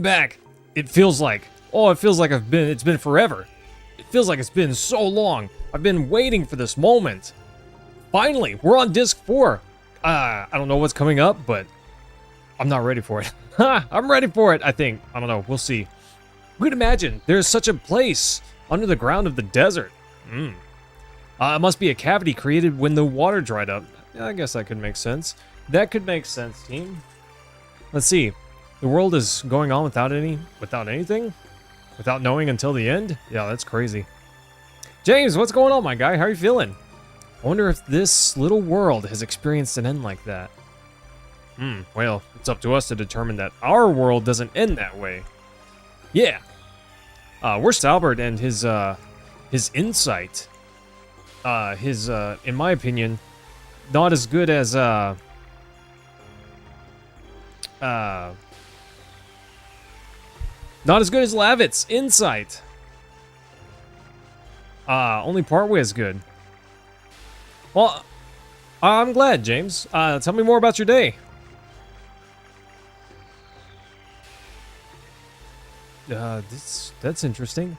back. It feels like, it's been forever. It feels like it's been so long. I've been waiting for this moment. Finally, we're on disc 4. I don't know what's coming up, but I'm not ready for it. I'm ready for it, I think. I don't know. We'll see. Who could imagine there's such a place under the ground of the desert? It must be a cavity created when the water dried up. I guess that could make sense. That could make sense, team. Let's see. The world is going on without anything? Without knowing until the end? Yeah, that's crazy. James, what's going on, my guy? How are you feeling? I wonder if this little world has experienced an end like that. Well, it's up to us to determine that our world doesn't end that way. Yeah. Where's Albert and his insight? In my opinion, not as good as, not as good as Lavitt's insight. Only partway as good. Well, I'm glad, James. Tell me more about your day. That's interesting.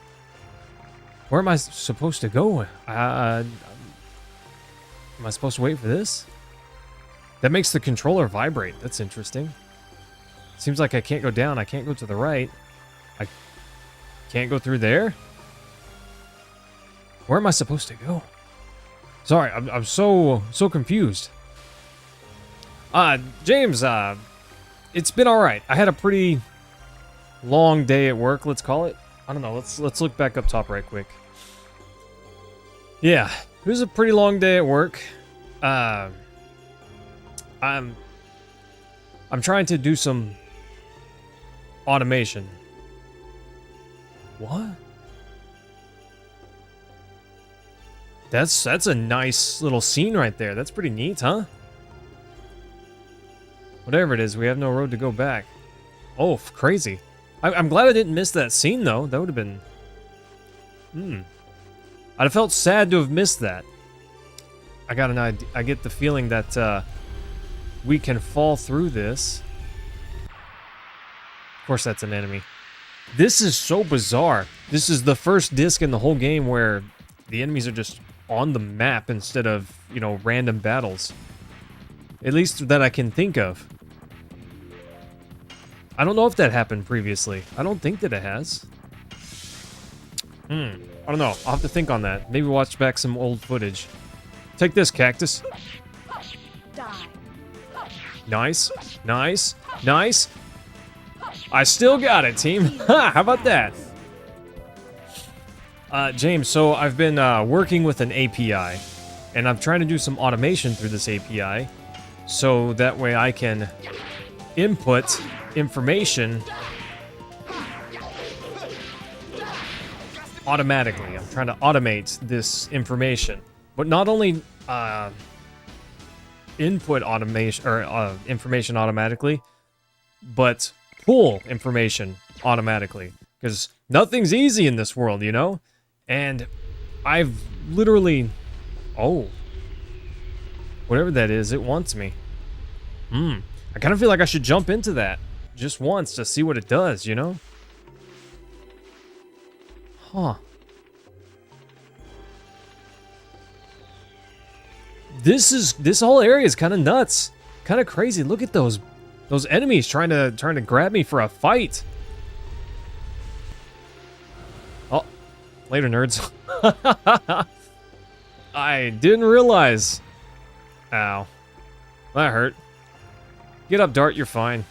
Where am I supposed to go? Am I supposed to wait for this? That makes the controller vibrate. That's interesting. Seems like I can't go down. I can't go to the right. I can't go through there. Where am I supposed to go? Sorry, I'm so confused. James, it's been all right. I had a pretty long day at work, let's call it. I don't know. Let's look back up top right quick. Yeah, it was a pretty long day at work. I'm trying to do some automation. What? That's a nice little scene right there. That's pretty neat, huh? Whatever it is, we have no road to go back. Oh, crazy. I'm glad I didn't miss that scene, though. That would have been... I'd have felt sad to have missed that. I got an idea. I get the feeling that we can fall through this. Of course, that's an enemy. This is so bizarre. This is the first disc in the whole game where the enemies are just on the map instead of, you know, random battles. At least that I can think of. I don't know if that happened previously. I don't think that it has. I don't know. I'll have to think on that. Maybe watch back some old footage. Take this, cactus. Nice. Nice. Nice. I still got it, team. Ha! How about that? James, so I've been working with an API, and I'm trying to do some automation through this API, so that way I can input information automatically. I'm trying to automate this information, but not only input automation or information automatically, but pull information automatically, because nothing's easy in this world, you know. And I've literally, whatever that is, it wants me. I kind of feel like I should jump into that just once to see what it does, you know? Huh. This whole area is kind of nuts. Kind of crazy. Look at those enemies trying to grab me for a fight. Oh, later, nerds. I didn't realize. Ow. That hurt. Get up, Dart, you're fine.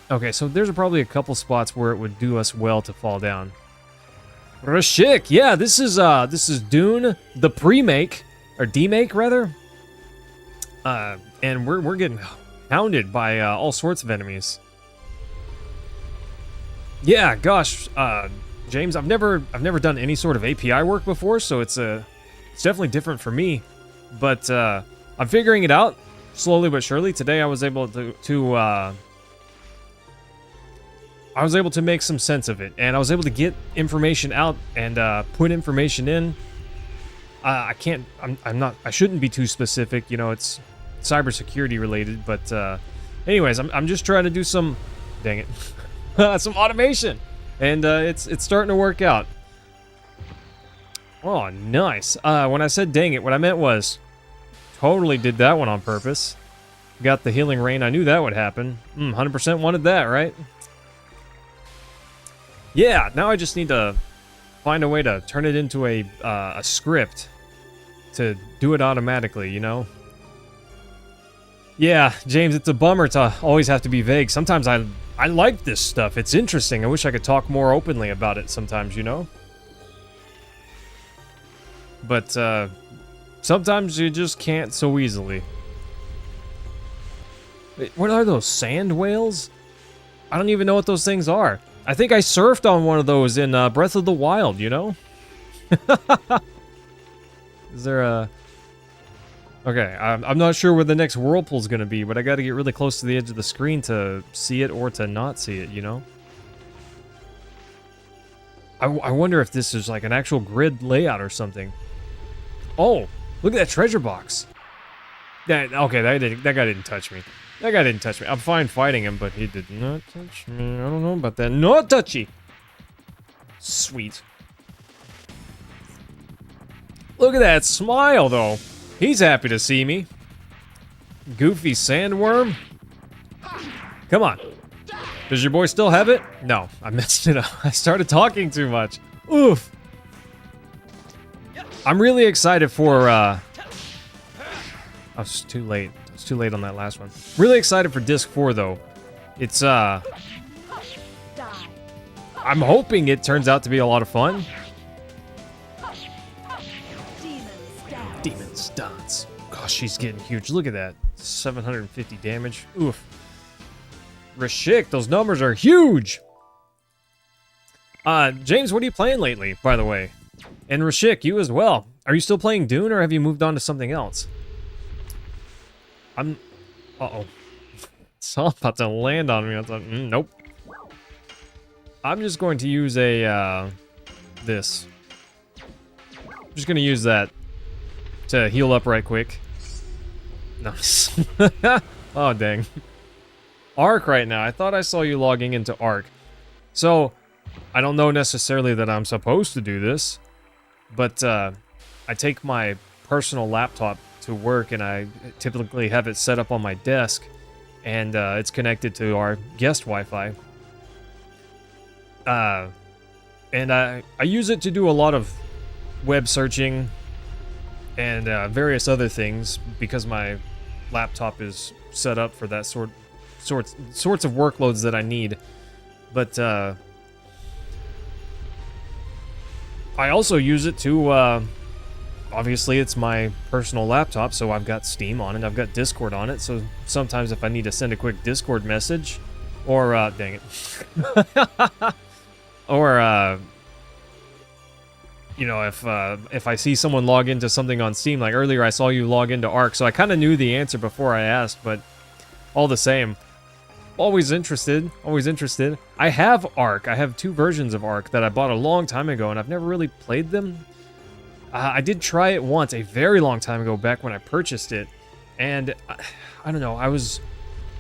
Okay, so there's probably a couple spots where it would do us well to fall down. Rashik, yeah, this is Dune, the pre-make, or demake rather. And we're getting hounded by all sorts of enemies. Yeah, gosh, James, I've never done any sort of API work before, so it's definitely different for me. But I'm figuring it out slowly but surely. Today I was able to make some sense of it, and I was able to get information out and put information in. I shouldn't be too specific, you know, it's cybersecurity related, but anyways, I'm just trying to do some, dang it. some automation, and it's starting to work out. Oh, nice. When I said dang it, what I meant was totally did that one on purpose. Got the healing rain. I knew that would happen. 100% wanted that, right? Yeah, now I just need to find a way to turn it into a script to do it automatically, you know? Yeah, James, it's a bummer to always have to be vague. Sometimes I like this stuff. It's interesting. I wish I could talk more openly about it sometimes, you know? But sometimes you just can't so easily. Wait, what are those, sand whales? I don't even know what those things are. I think I surfed on one of those in Breath of the Wild, you know? Is there a... Okay, I'm not sure where the next whirlpool's gonna be, but I gotta get really close to the edge of the screen to see it or to not see it, you know? I wonder if this is like an actual grid layout or something. Oh, look at that treasure box. Okay, that guy didn't touch me. That guy didn't touch me. I'm fine fighting him, but he did not touch me. I don't know about that. Not touchy. Sweet. Look at that smile, though. He's happy to see me. Goofy sandworm. Come on. Does your boy still have it? No, I messed it up. I started talking too much. Oof. I'm really excited for, I was too late. I was too late on that last one. Really excited for Disc 4, though. It's, I'm hoping it turns out to be a lot of fun. Demon's Dance. Gosh, she's getting huge. Look at that. 750 damage. Oof. Rashik, those numbers are huge! James, what are you playing lately, by the way? And Rashik, you as well. Are you still playing Dune, or have you moved on to something else? Uh-oh. It's all about to land on me. I thought, nope. I'm just going to use a, this. I'm just going to use that to heal up right quick. Nice. Oh, dang. Arc right now. I thought I saw you logging into Arc. So, I don't know necessarily that I'm supposed to do this, but I take my personal laptop to work, and I typically have it set up on my desk, and it's connected to our guest Wi-Fi. And I use it to do a lot of web searching and various other things because my laptop is set up for that sorts of workloads that I need. But I also use it to obviously it's my personal laptop, so I've got Steam on it, I've got Discord on it, so sometimes if I need to send a quick Discord message, or dang it, or you know, if I see someone log into something on Steam, like earlier I saw you log into Arc, so I kind of knew the answer before I asked, but all the same, always interested, always interested. I have Arc. I have 2 versions of Arc that I bought a long time ago, and I've never really played them. I did try it once, a very long time ago, back when I purchased it, and I don't know, I was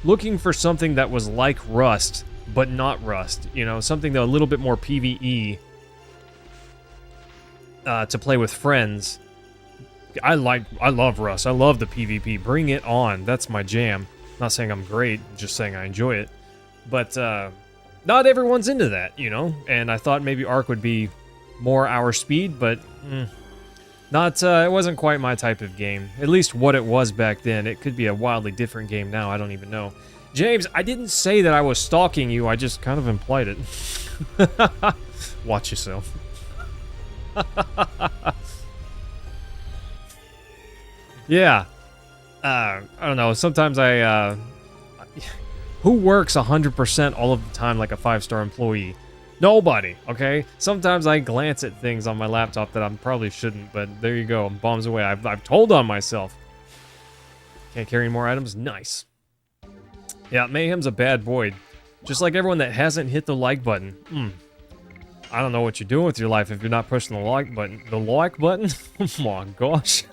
looking for something that was like Rust, but not Rust, you know, something that a little bit more PvE to play with friends. I love Rust. I love the PvP. Bring it on. That's my jam. Not saying I'm great, just saying I enjoy it. But not everyone's into that, you know? And I thought maybe Arc would be more our speed, but it wasn't quite my type of game. At least what it was back then. It could be a wildly different game now. I don't even know. James, I didn't say that I was stalking you. I just kind of implied it. Watch yourself. Yeah. I don't know. Sometimes who works 100% all of the time like a 5-star employee? Nobody, okay? Sometimes I glance at things on my laptop that I probably shouldn't, but there you go. Bombs away. I've told on myself. Can't carry any more items? Nice. Yeah, Mayhem's a bad boy. Just like everyone that hasn't hit the like button. I don't know what you're doing with your life if you're not pushing the like button. The like button? Oh my gosh.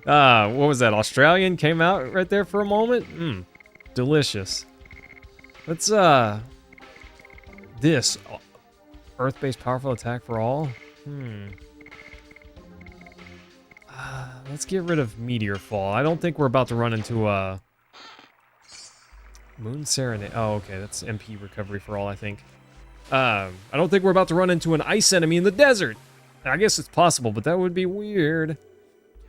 What was that? Australian came out right there for a moment? Delicious. Let's, this. Earth-based powerful attack for all? Let's get rid of Meteor Fall. I don't think we're about to run into a... Moon Serenade. Oh, okay, that's MP recovery for all, I think. I don't think we're about to run into an ice enemy in the desert. I guess it's possible, but that would be weird.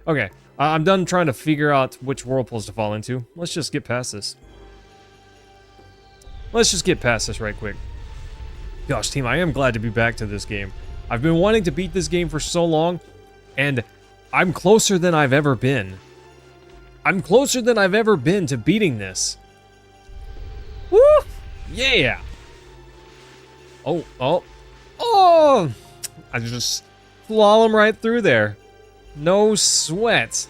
Okay, I'm done trying to figure out which whirlpools to fall into. Let's just get past this. Let's just get past this right quick. Gosh, team, I am glad to be back to this game. I've been wanting to beat this game for so long, and I'm closer than I've ever been. I'm closer than I've ever been to beating this. Woo! Yeah! Oh, oh, oh! I just slalom right through there. No sweat.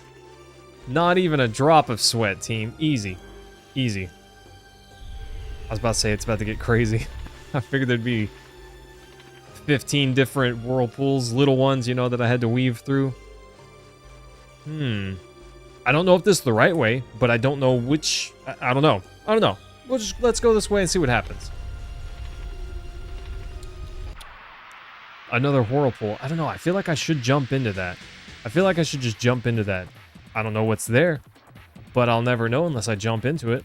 Not even a drop of sweat, team. Easy. Easy. I was about to say it's about to get crazy. I figured there'd be 15 different whirlpools, little ones, you know, that I had to weave through. I don't know if this is the right way, but I don't know which... I don't know. I don't know. Let's go this way and see what happens. Another whirlpool. I don't know. I feel like I should jump into that. I feel like I should just jump into that. I don't know what's there, but I'll never know unless I jump into it.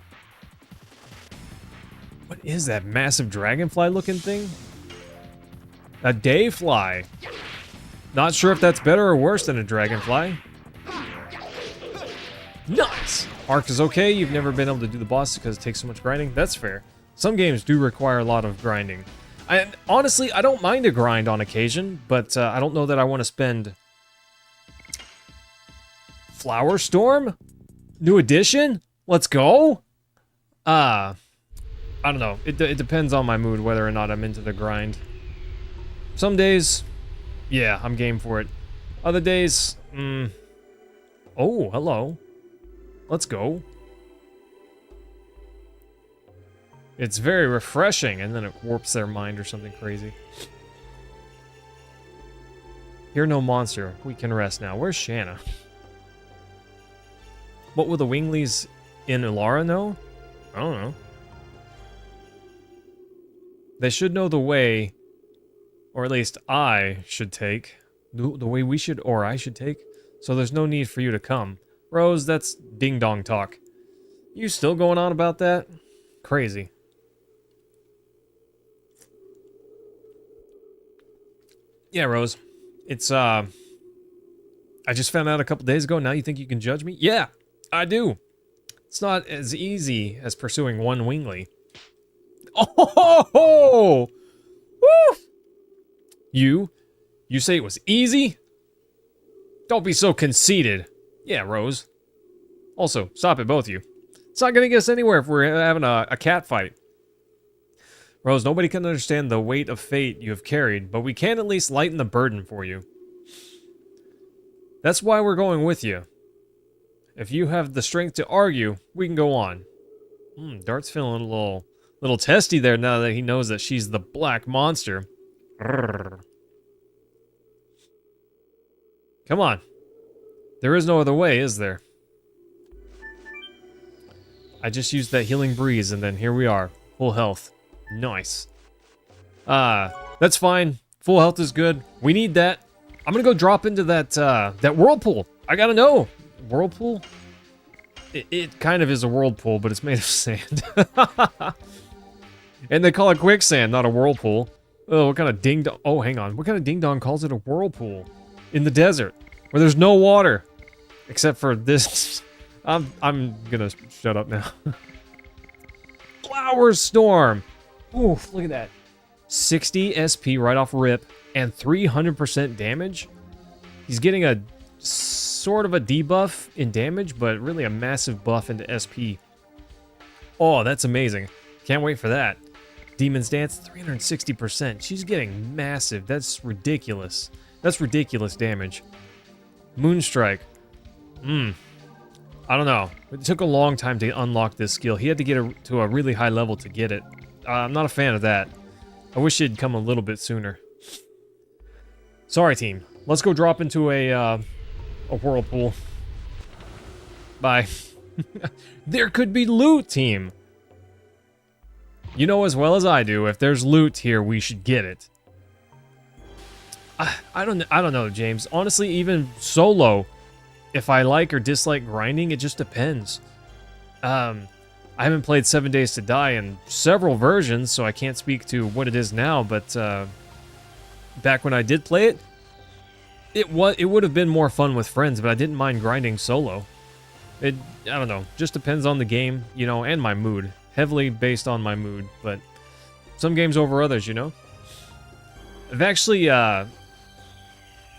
What is that massive dragonfly looking thing? A dayfly. Not sure if that's better or worse than a dragonfly. Nice! Arc is okay. You've never been able to do the boss because it takes so much grinding. That's fair. Some games do require a lot of grinding. Honestly, I don't mind a grind on occasion, but I don't know that I want to spend... Flower Storm? New edition? Let's go? I don't know. It depends on my mood whether or not I'm into the grind. Some days, yeah, I'm game for it. Other days, oh, hello. Let's go. It's very refreshing, and then it warps their mind or something crazy. Hear no monster. We can rest now. Where's Shanna? What will the Winglies in Ilara know? I don't know. They should know the way, or at least I should take, the way we should, or I should take, so there's no need for you to come. Rose, that's ding-dong talk. You still going on about that? Crazy. Yeah, Rose. It's, I just found out a couple days ago, now you think you can judge me? Yeah, I do. It's not as easy as pursuing one Wingly. Oh! Woo! You say it was easy? Don't be so conceited. Yeah, Rose. Also, stop it, both of you. It's not gonna get us anywhere if we're having a cat fight. Rose, nobody can understand the weight of fate you have carried, but we can at least lighten the burden for you. That's why we're going with you. If you have the strength to argue, we can go on. Dart's feeling a little testy there now that he knows that she's the black monster. Come on. There is no other way, is there? I just used that healing breeze, and then here we are. Full health. Nice. That's fine. Full health is good. We need that. I'm gonna go drop into that whirlpool. I gotta know. Whirlpool? It kind of is a whirlpool, but it's made of sand. And they call it quicksand, not a whirlpool. Oh, what kind of ding-dong... Oh, hang on. What kind of ding-dong calls it a whirlpool? In the desert, where there's no water. Except for this... I'm gonna shut up now. Flower Storm! Oof, look at that. 60 SP right off rip, and 300% damage. He's getting a sort of a debuff in damage, but really a massive buff into SP. Oh, that's amazing. Can't wait for that. Demon's Dance, 360%. She's getting massive. That's ridiculous. That's ridiculous damage. Moonstrike. I don't know. It took a long time to unlock this skill. He had to get to a really high level to get it. I'm not a fan of that. I wish it'd come a little bit sooner. Sorry, team. Let's go drop into a whirlpool. Bye. There could be loot, team. You know as well as I do, if there's loot here, we should get it. I don't know, James. Honestly, even solo, if I like or dislike grinding, it just depends. I haven't played 7 Days to Die in several versions, so I can't speak to what it is now, but back when I did play it, it would have been more fun with friends, but I didn't mind grinding solo. I don't know, just depends on the game, you know, and my mood. Heavily based on my mood, but some games over others, you know? I've actually,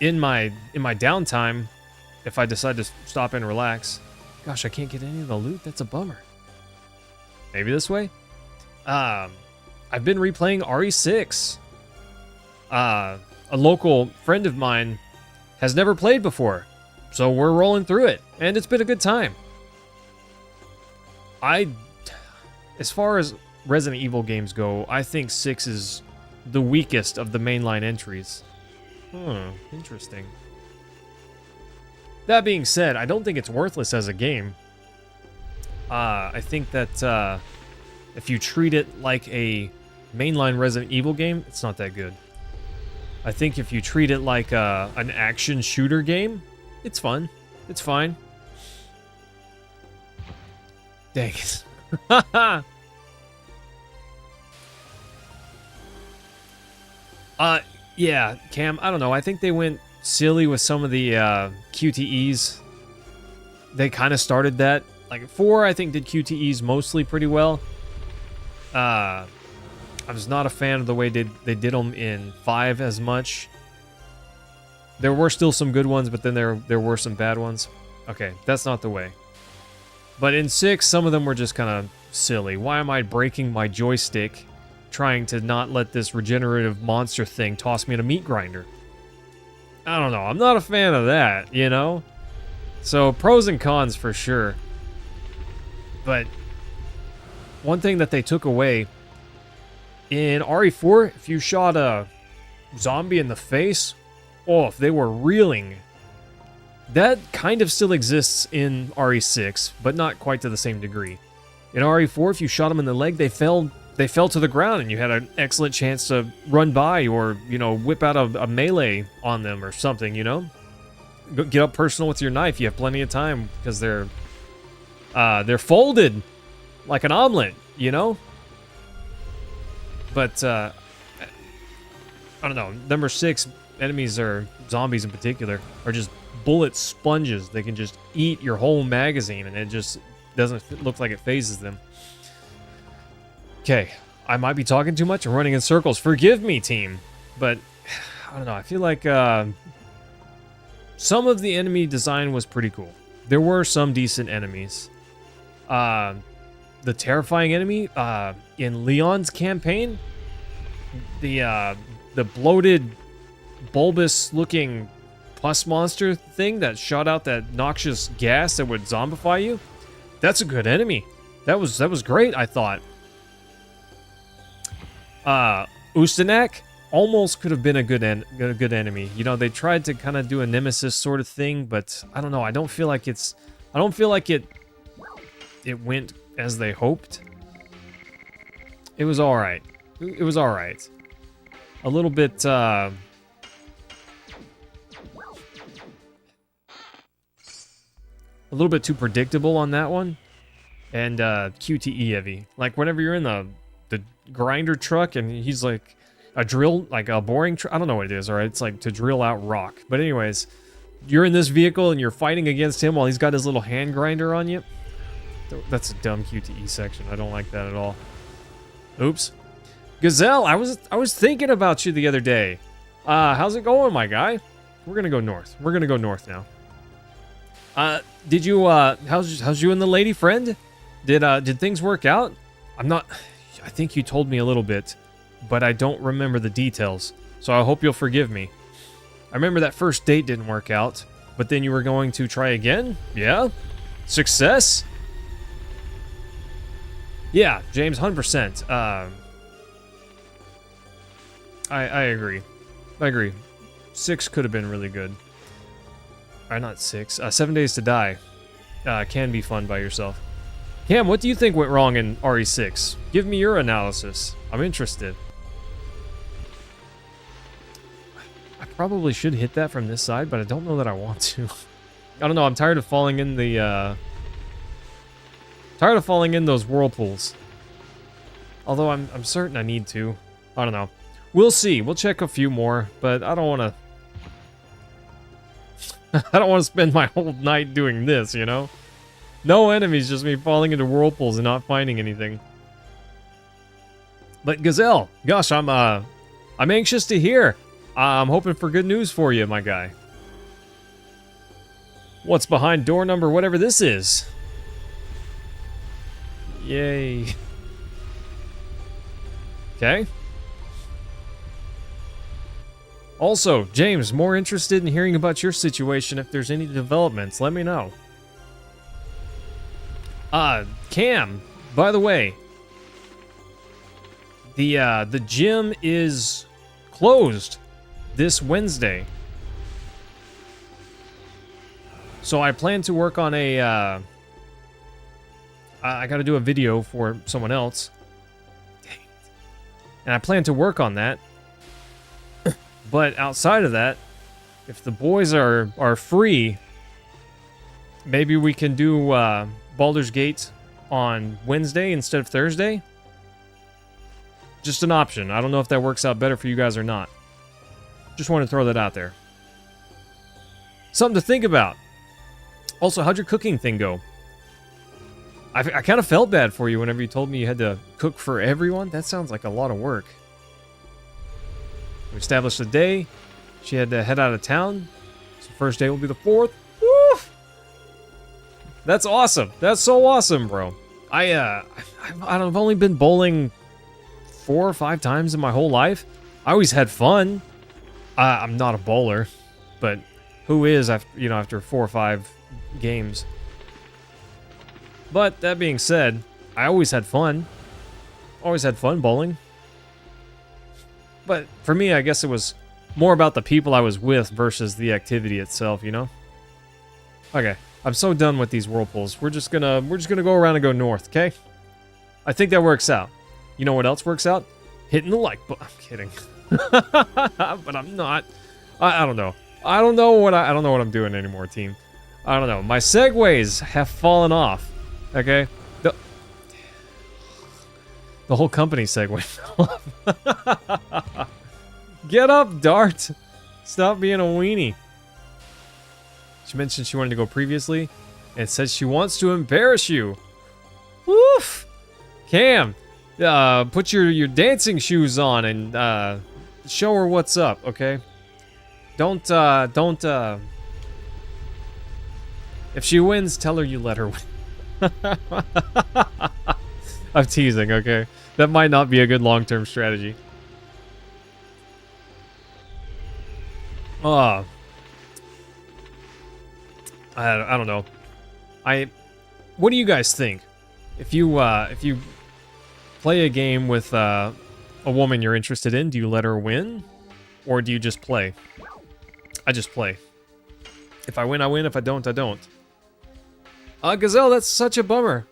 in my downtime, if I decide to stop and relax, gosh, I can't get any of the loot, that's a bummer. Maybe this way? I've been replaying RE6. A local friend of mine has never played before, so we're rolling through it, and it's been a good time. As far as Resident Evil games go, I think 6 is the weakest of the mainline entries. Interesting. That being said, I don't think it's worthless as a game. I think that if you treat it like a mainline Resident Evil game, it's not that good. I think if you treat it like an action shooter game, it's fun. It's fine. Dang it. Yeah, Cam, I don't know. I think they went silly with some of the QTEs. They kind of started that. Like 4, I think, did QTEs mostly pretty well. I was not a fan of the way they did them in 5 as much. There were still some good ones, but then there were some bad ones. Okay, that's not the way. But in 6, some of them were just kind of silly. Why am I breaking my joystick trying to not let this regenerative monster thing toss me in a meat grinder? I don't know. I'm not a fan of that, you know? So, pros and cons for sure. But one thing that they took away in RE4, if you shot a zombie in the face, oh, if they were reeling, that kind of still exists in RE6, but not quite to the same degree. In RE4, if you shot them in the leg, they fell to the ground, and you had an excellent chance to run by or, you know, whip out a melee on them or something, you know? Get up personal with your knife. You have plenty of time because they're folded like an omelet, you know? But, I don't know. Number 6, enemies, or zombies in particular, are just bullet sponges. They can just eat your whole magazine, and it just doesn't look like it phases them. Okay, I might be talking too much and running in circles. Forgive me, team. But, I don't know, I feel like some of the enemy design was pretty cool. There were some decent enemies. The terrifying enemy in Leon's campaign, the bloated, bulbous-looking pus monster thing that shot out that noxious gas that would zombify you, that's a good enemy. That was great, I thought. Ustanak almost could have been a good enemy. You know, they tried to kind of do a nemesis sort of thing, but I don't know. I don't feel like it went as they hoped. It was all right. It was all right. A little bit too predictable on that one, and QTE heavy. Like whenever you're in the grinder truck and he's like a drill, like a boring truck. I don't know what it is, all right? It's like to drill out rock. But anyways, you're in this vehicle and you're fighting against him while he's got his little hand grinder on you. That's a dumb QTE section. I don't like that at all. Oops. Gazelle, I was thinking about you the other day. How's it going, my guy? We're gonna go north. We're gonna go north now. Did you how's you and the lady friend? Did things work out? I think you told me a little bit, but I don't remember the details, so I hope you'll forgive me. I remember that first date didn't work out, but then you were going to try again? Yeah? Success? Yeah, James, 100%. I agree. I agree. 6 could have been really good. Not 6. 7 Days to Die can be fun by yourself. Cam, what do you think went wrong in RE6? Give me your analysis. I'm interested. I probably should hit that from this side, but I don't know that I want to. I don't know, I'm tired of falling in the, tired of falling in those whirlpools. Although I'm certain I need to. I don't know. We'll see. We'll check a few more, but I don't want to... I don't want to spend my whole night doing this, you know? No enemies, just me falling into whirlpools and not finding anything. But Gazelle, gosh, I'm anxious to hear. I'm hoping for good news for you, my guy. What's behind door number whatever this is? Yay. Okay. Also, James, more interested in hearing about your situation. If there's any developments, let me know. Cam, by the way, the gym is closed this Wednesday. So I plan to work on a, I gotta do a video for someone else. Dang it. And I plan to work on that. But outside of that, if the boys are free, maybe we can do Baldur's Gate on Wednesday instead of Thursday. Just an option. I don't know if that works out better for you guys or not. Just want to throw that out there. Something to think about. Also, how'd your cooking thing go? I kind of felt bad for you whenever you told me you had to cook for everyone. That sounds like a lot of work. We established the day. She had to head out of town. So first day will be the 4th. Woo! That's awesome. That's so awesome, bro. I've only been bowling 4 or 5 times in my whole life. I always had fun. I'm not a bowler, but who is after 4 or 5 games? But that being said, I always had fun. Always had fun bowling. But for me, I guess it was more about the people I was with versus the activity itself, you know? Okay, I'm so done with these whirlpools. We're just gonna go around and go north, okay? I think that works out. You know what else works out? Hitting the like button. I'm kidding. But I'm not. I don't know. I don't know what I'm doing anymore, team. I don't know. My segues have fallen off. Okay? The whole company segue fell off. Get up, Dart. Stop being a weenie. She mentioned she wanted to go previously and said she wants to embarrass you. Woof. Cam, put your dancing shoes on and show her what's up, okay? Don't if she wins, tell her you let her win. I'm teasing, okay? That might not be a good long-term strategy. I don't know. What do you guys think? If you play a game with a woman you're interested in, do you let her win? Or do you just play? I just play. If I win, I win. If I don't, I don't. Gazelle, that's such a bummer.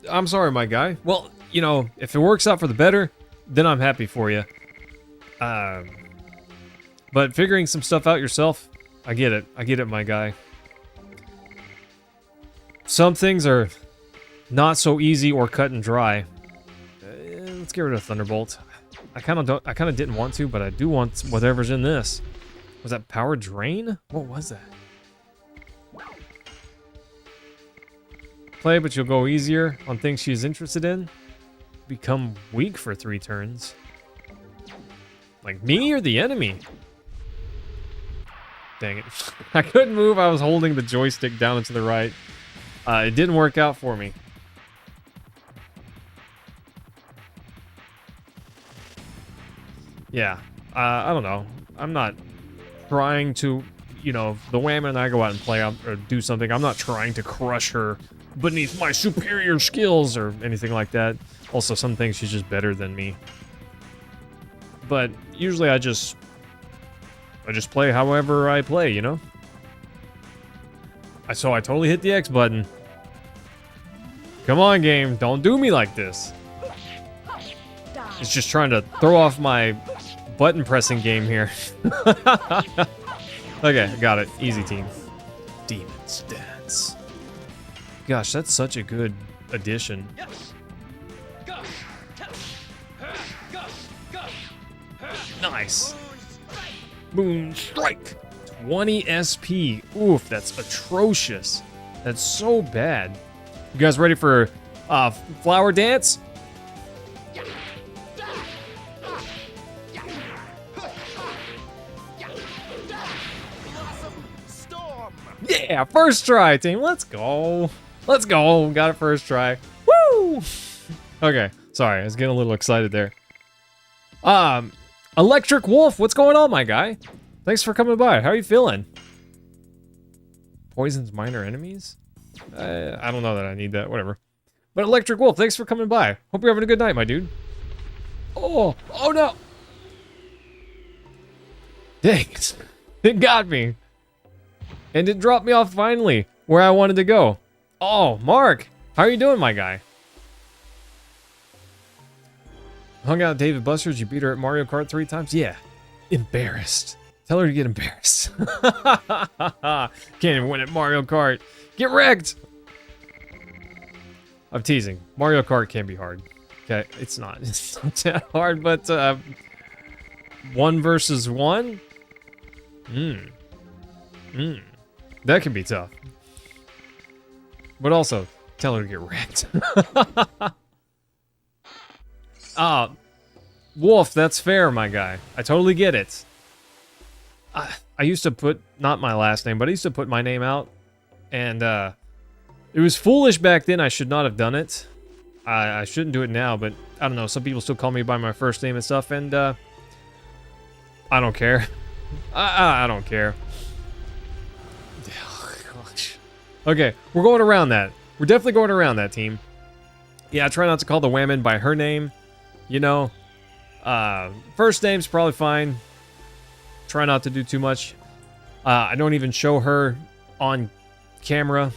I'm sorry, my guy. Well, you know, if it works out for the better, then I'm happy for you. But figuring some stuff out yourself, I get it. I get it, my guy. Some things are not so easy or cut and dry. Let's get rid of Thunderbolt. I kind of didn't want to, but I do want whatever's in this. Was that Power Drain? What was that? Play, but you'll go easier on things she's interested in. Become weak for 3 turns. Like me or the enemy? Dang it. I couldn't move. I was holding the joystick down and to the right. It didn't work out for me. Yeah. I don't know. I'm not trying to, you know, the Wham and I go out and play or do something. I'm not trying to crush her beneath my superior skills or anything like that. Also, some things she's just better than me. But usually I just play however I play, you know? So I totally hit the X button. Come on, game. Don't do me like this. It's just trying to throw off my button pressing game here. Okay, got it. Easy team. Demon's Dance. Gosh, that's such a good addition. Nice. Moon Strike. 20 SP. Oof, that's atrocious. That's so bad. You guys ready for Flower Dance? Yeah, first try, team. Let's go. Let's go. Got it first try. Woo! Okay, sorry. I was getting a little excited there. Electric Wolf, what's going on, my guy? Thanks for coming by. How are you feeling? Poison's minor enemies? I don't know that I need that. Whatever. But Electric Wolf, thanks for coming by. Hope you're having a good night, my dude. Oh no! Dang it. It got me. And it dropped me off finally, where I wanted to go. Oh, Mark, how are you doing, my guy? Hung out with David Buster's, you beat her at Mario Kart 3 times? Yeah. Embarrassed. Tell her to get embarrassed. Can't even win at Mario Kart. Get wrecked! I'm teasing. Mario Kart can be hard. Okay, it's not. It's not that hard, but 1 versus 1? That can be tough. But also, tell her to get wrecked. Wolf, that's fair, my guy. I totally get it. I used to put, not my last name, but I used to put my name out. And, it was foolish back then. I should not have done it. I shouldn't do it now, but I don't know. Some people still call me by my first name and stuff, and, I don't care. I don't care. Oh, gosh. Okay, we're going around that. We're definitely going around that, team. Yeah, I try not to call the woman by her name. You know, first name's probably fine. Try not to do too much. I don't even show her on camera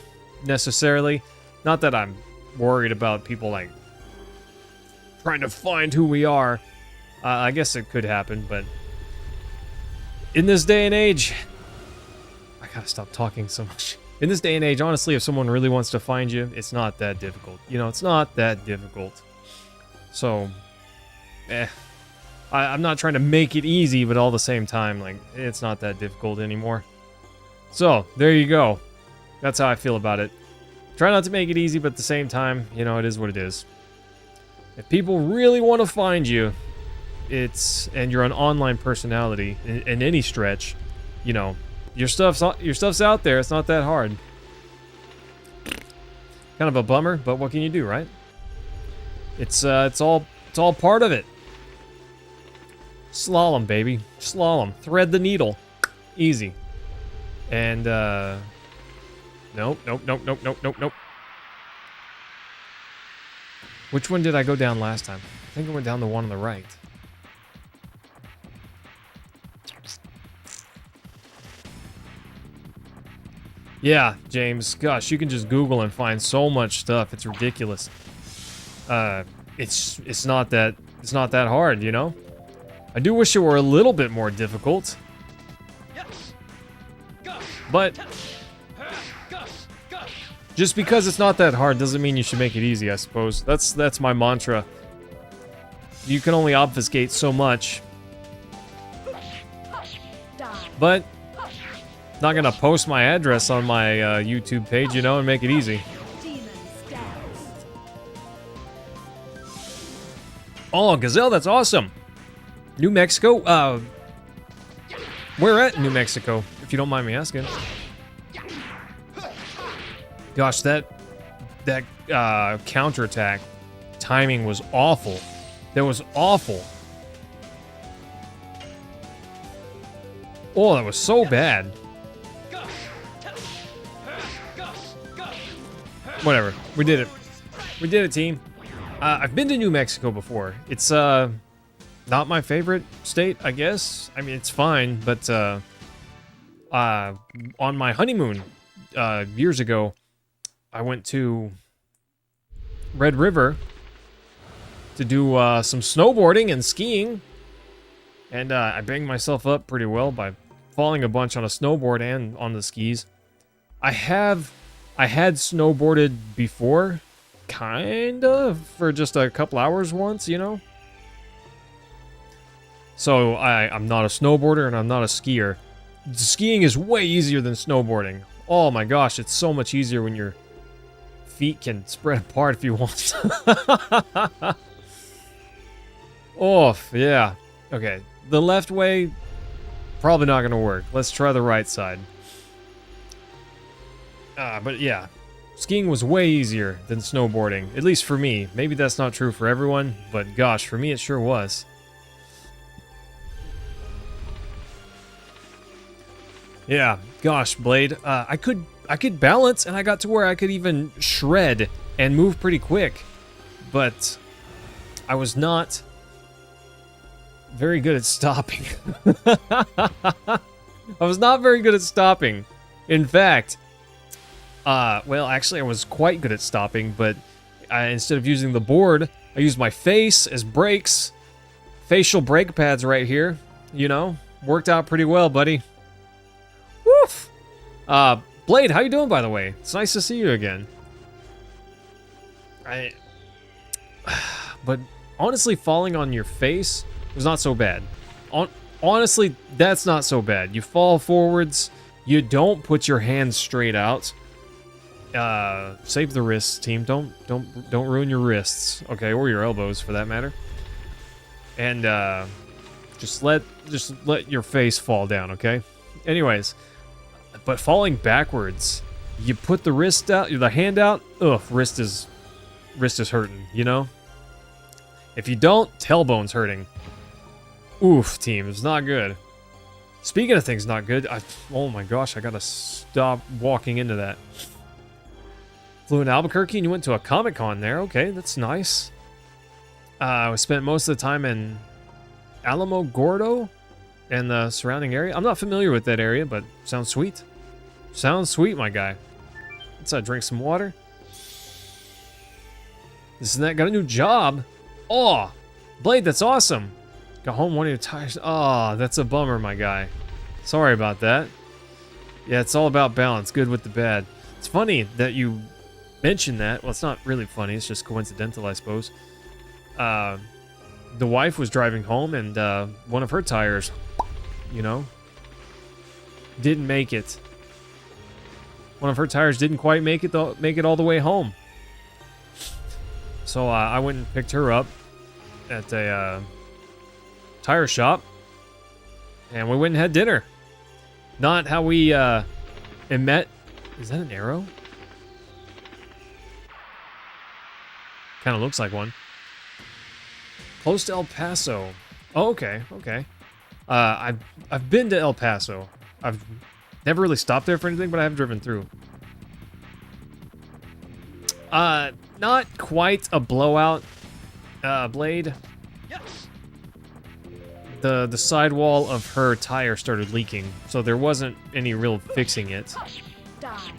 necessarily. Not that I'm worried about people like trying to find who we are. I guess it could happen, but in this day and age, I gotta stop talking so much. In this day and age, honestly, if someone really wants to find you, it's not that difficult. You know, it's not that difficult. So, I'm not trying to make it easy, but all the same time, like, it's not that difficult anymore. So, there you go. That's how I feel about it. Try not to make it easy, but at the same time, you know, it is what it is. If people really want to find you, and you're an online personality in any stretch, you know, your stuff's out there. It's not that hard. Kind of a bummer, but what can you do, right? It's all part of it. Slalom, baby. Slalom. Thread the needle. Easy. And, nope. Which one did I go down last time? I think I went down the one on the right. Yeah, James. Gosh, you can just Google and find so much stuff. It's ridiculous. It's not that hard, you know? I do wish it were a little bit more difficult. But just because it's not that hard doesn't mean you should make it easy, I suppose. That's my mantra. You can only obfuscate so much. But not gonna post my address on my YouTube page, you know, and make it easy. Oh, Gazelle, that's awesome. New Mexico? Where at New Mexico, if you don't mind me asking? Gosh, that counterattack timing was awful. That was awful. Oh, that was so bad. Whatever, we did it. We did it, team. I've been to New Mexico before. It's not my favorite state, I guess. I mean, it's fine, but on my honeymoon years ago, I went to Red River to do some snowboarding and skiing. And I banged myself up pretty well by falling a bunch on a snowboard and on the skis. I had snowboarded before, kind of, for just a couple hours once, you know? So I'm not a snowboarder and I'm not a skier. Skiing is way easier than snowboarding. Oh my gosh, it's so much easier when your feet can spread apart if you want. Oh, yeah. Okay, the left way, probably not gonna work. Let's try the right side. But yeah, skiing was way easier than snowboarding, at least for me. Maybe that's not true for everyone, but gosh, for me it sure was. Yeah, gosh, Blade. I could balance, and I got to where I could even shred and move pretty quick, but I was not very good at stopping. I was not very good at stopping. In fact, well, actually, I was quite good at stopping, but instead of using the board, I used my face as brakes. Facial brake pads right here, you know, worked out pretty well, buddy. Woof! Blade, how you doing, by the way? It's nice to see you again. But honestly, falling on your face was not so bad. Honestly, that's not so bad. You fall forwards, you don't put your hands straight out. Save the wrists, team. Don't ruin your wrists, okay, or your elbows for that matter. And just let your face fall down, okay? Anyways, but falling backwards, you put the wrist out, the hand out. Ugh, wrist is hurting, you know. If you don't, tailbone's hurting. Oof, team, it's not good. Speaking of things not good, oh my gosh, I gotta stop walking into that. Flew in Albuquerque and you went to a Comic-Con there. Okay, that's nice. I spent most of the time in Alamo Gordo and the surrounding area. I'm not familiar with that area, but sounds sweet. Sounds sweet, my guy. Let's drink some water. This and that got a new job. Oh, Blade, that's awesome. Got home one of your tires. Oh, that's a bummer, my guy. Sorry about that. Yeah, it's all about balance. Good with the bad. It's funny that you mentioned that. Well, it's not really funny. It's just coincidental, I suppose. The wife was driving home and one of her tires, you know, didn't make it. One of her tires didn't quite make it all the way home. So I went and picked her up at a tire shop, and we went and had dinner. Not how we met. Is that an arrow? Kind of looks like one. Close to El Paso. Oh, okay, okay. I've been to El Paso. I've never really stopped there for anything, but I have driven through. Not quite a blowout, Blade. Yes. The sidewall of her tire started leaking, so there wasn't any real fixing it. Die.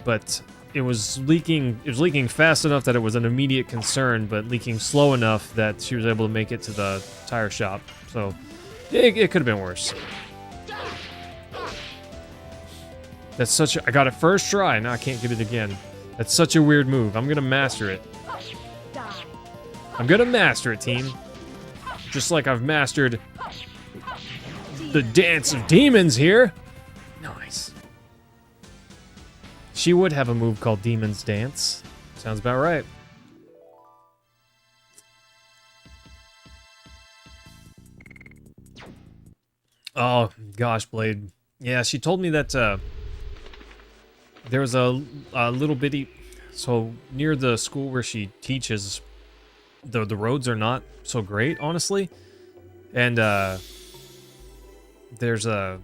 But it was leaking. It was leaking fast enough that it was an immediate concern, but leaking slow enough that she was able to make it to the tire shop. So it could have been worse. That's such a... I got it first try. Now I can't get it again. That's such a weird move. I'm gonna master it. Die. I'm gonna master it, team. Just like I've mastered the dance of demons here. Nice. She would have a move called Demon's Dance. Sounds about right. Oh, gosh, Blade. Yeah, she told me that there was a little bitty... So, near the school where she teaches, the roads are not so great, honestly. And there's a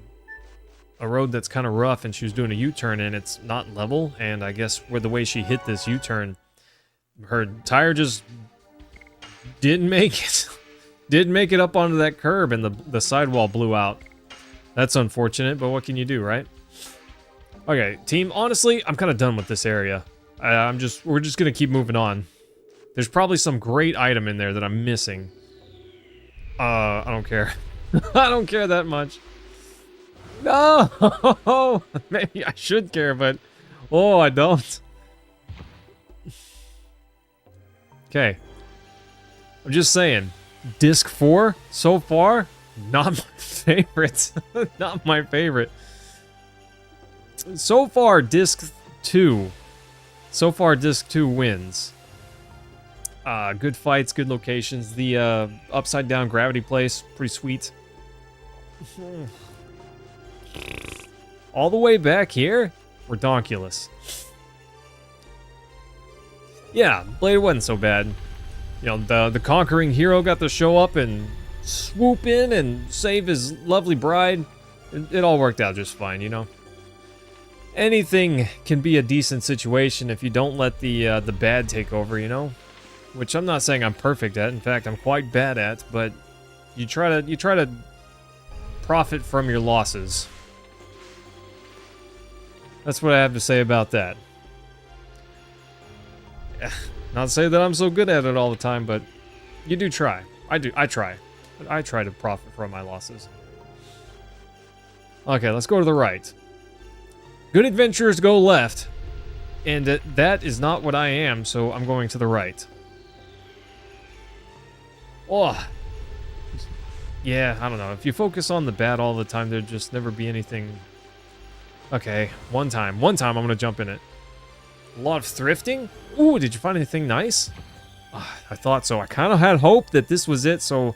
road that's kind of rough, and she was doing a U-turn, and it's not level. And I guess where the way she hit this U-turn, her tire just didn't make it. Didn't make it up onto that curb, and the sidewall blew out. That's unfortunate, but what can you do, right? Okay, team, honestly, I'm kind of done with this area. We're just gonna keep moving on. There's probably some great item in there that I'm missing. I don't care. I don't care that much. No! Maybe I should care, but... Oh, I don't. Okay. I'm just saying. Disc 4, so far, not my favorite. Not my favorite. So far, Disc 2. So far, Disc 2 wins. Good fights, good locations. The upside down gravity place, pretty sweet. All the way back here, redonkulous. Yeah, Blade wasn't so bad. You know, the conquering hero got to show up and swoop in and save his lovely bride. It all worked out just fine, you know. Anything can be a decent situation if you don't let the bad take over, you know. Which I'm not saying I'm perfect at. In fact, I'm quite bad at. But you try to profit from your losses. That's what I have to say about that. Not to say that I'm so good at it all the time, but you do try. I try. I try to profit from my losses. Okay, let's go to the right. Good adventurers go left. And that is not what I am, so I'm going to the right. Oh. Yeah, I don't know. If you focus on the bad all the time, there'd just never be anything. Okay, one time I'm gonna jump in it. A lot of thrifting? Ooh, did you find anything nice? I thought so. I kind of had hope that this was it, so...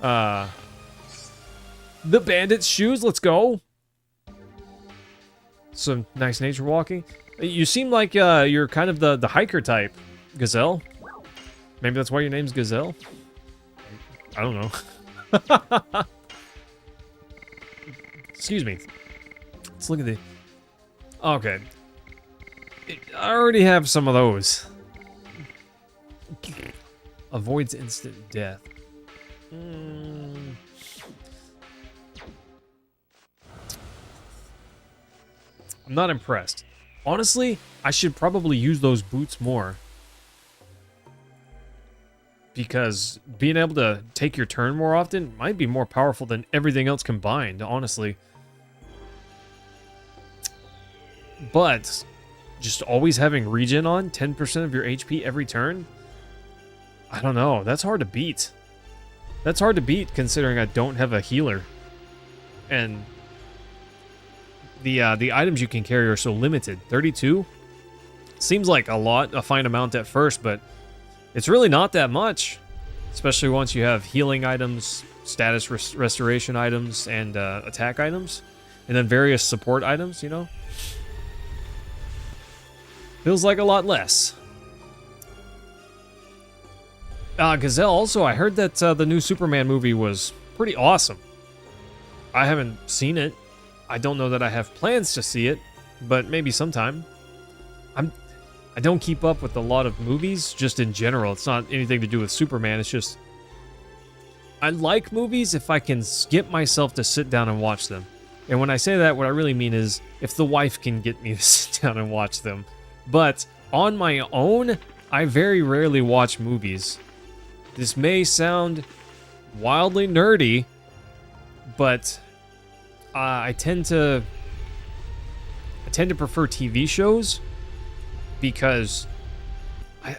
The bandit's shoes, let's go! Some nice nature walking. You seem like you're kind of the hiker type, Gazelle. Maybe that's why your name's Gazelle? I don't know. Excuse me. Let's look at the... Okay. I already have some of those. Avoids instant death. I'm not impressed. Honestly, I should probably use those boots more. Because being able to take your turn more often might be more powerful than everything else combined, honestly. But just always having regen on, 10% of your HP every turn? I don't know, that's hard to beat. That's hard to beat considering I don't have a healer. And the items you can carry are so limited. 32? Seems like a fine amount at first, but it's really not that much. Especially once you have healing items, status restoration items, and attack items. And then various support items, you know? Feels like a lot less. Gazelle, also, I heard that the new Superman movie was pretty awesome. I haven't seen it. I don't know that I have plans to see it, but maybe sometime. I don't keep up with a lot of movies, just in general. It's not anything to do with Superman, it's just... I like movies if I can skip myself to sit down and watch them. And when I say that, what I really mean is, if the wife can get me to sit down and watch them. But on my own, I very rarely watch movies. This may sound wildly nerdy, but I tend to prefer TV shows because I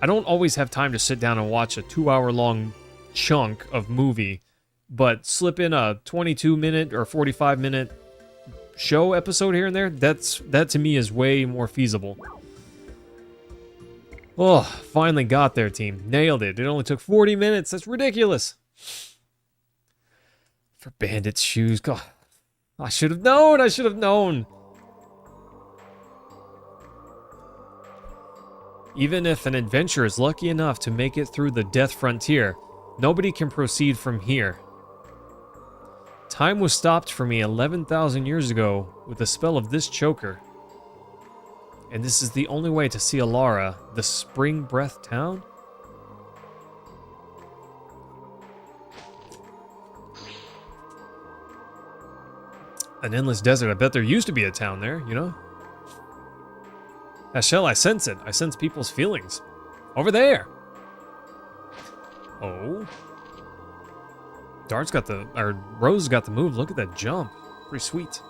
don't always have time to sit down and watch a 2-hour-long chunk of movie, but slip in a 22-minute or 45-minute show episode here and there, that to me is way more feasible. Oh, finally got there, team. Nailed it. It only took 40 minutes. That's ridiculous. For bandit's shoes. God, I should have known. I should have known. Even if an adventurer is lucky enough to make it through the Death Frontier, nobody can proceed from here. Time was stopped for me 11,000 years ago with the spell of this choker. And this is the only way to see Alara, the Spring Breath Town? An endless desert. I bet there used to be a town there, you know? As shall I sense it? I sense people's feelings. Over there. Oh. Dart's got the, or Rose got the move. Look at that jump. Pretty sweet.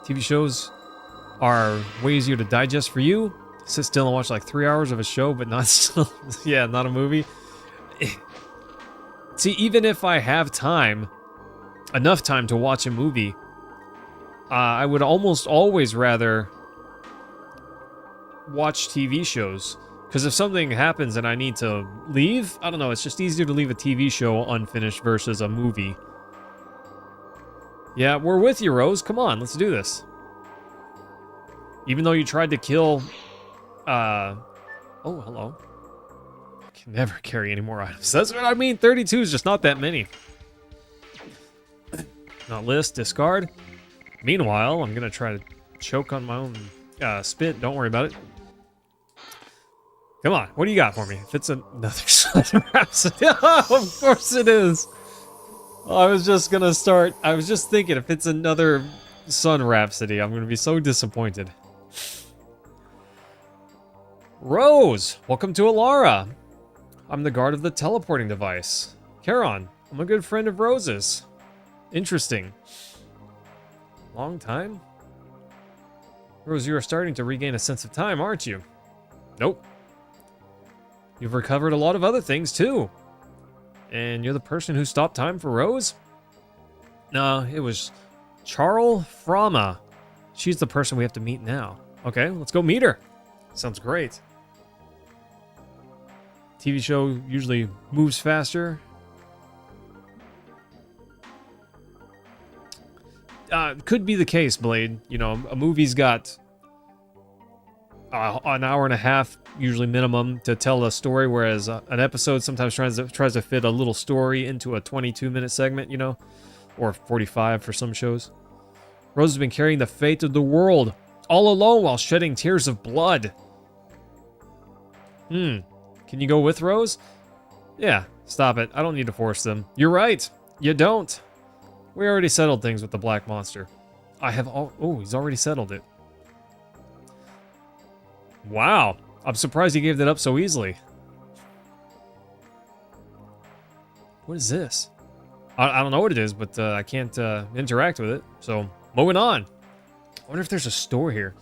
TV shows are way easier to digest for you. Sit still and watch like 3 hours of a show, but not still, yeah, not a movie. See, even if I have time, enough time to watch a movie, I would almost always rather watch TV shows. Because if something happens and I need to leave, I don't know, it's just easier to leave a TV show unfinished versus a movie. Yeah, we're with you, Rose. Come on, let's do this. Even though you tried to kill... oh, hello. I can never carry any more items. That's what I mean. 32 is just not that many. Not list, discard. Meanwhile, I'm going to try to choke on my own spit. Don't worry about it. Come on, what do you got for me? If it's another Sun Rhapsody. Of course it is. I was just going to start. I was just thinking if it's another Sun Rhapsody, I'm going to be so disappointed. Rose, welcome to Alara. I'm the guard of the teleporting device. Charon, I'm a good friend of Rose's. Interesting. Long time? Rose, you are starting to regain a sense of time, aren't you? Nope. You've recovered a lot of other things, too. And you're the person who stopped time for Rose? No, it was Charl Frama. She's the person we have to meet now. Okay, let's go meet her. Sounds great. TV show usually moves faster. Could be the case, Blade. You know, a movie's got an hour and a half, usually minimum, to tell a story, whereas an episode sometimes tries to fit a little story into a 22-minute segment, you know, or 45 for some shows. Rose has been carrying the fate of the world all alone while shedding tears of blood. Can you go with Rose? Yeah, stop it. I don't need to force them. You're right. You don't. We already settled things with the Black Monster. I have all... Oh, he's already settled it. Wow. I'm surprised he gave that up so easily. What is this? I don't know what it is, but I can't interact with it. So, moving on. I wonder if there's a store here.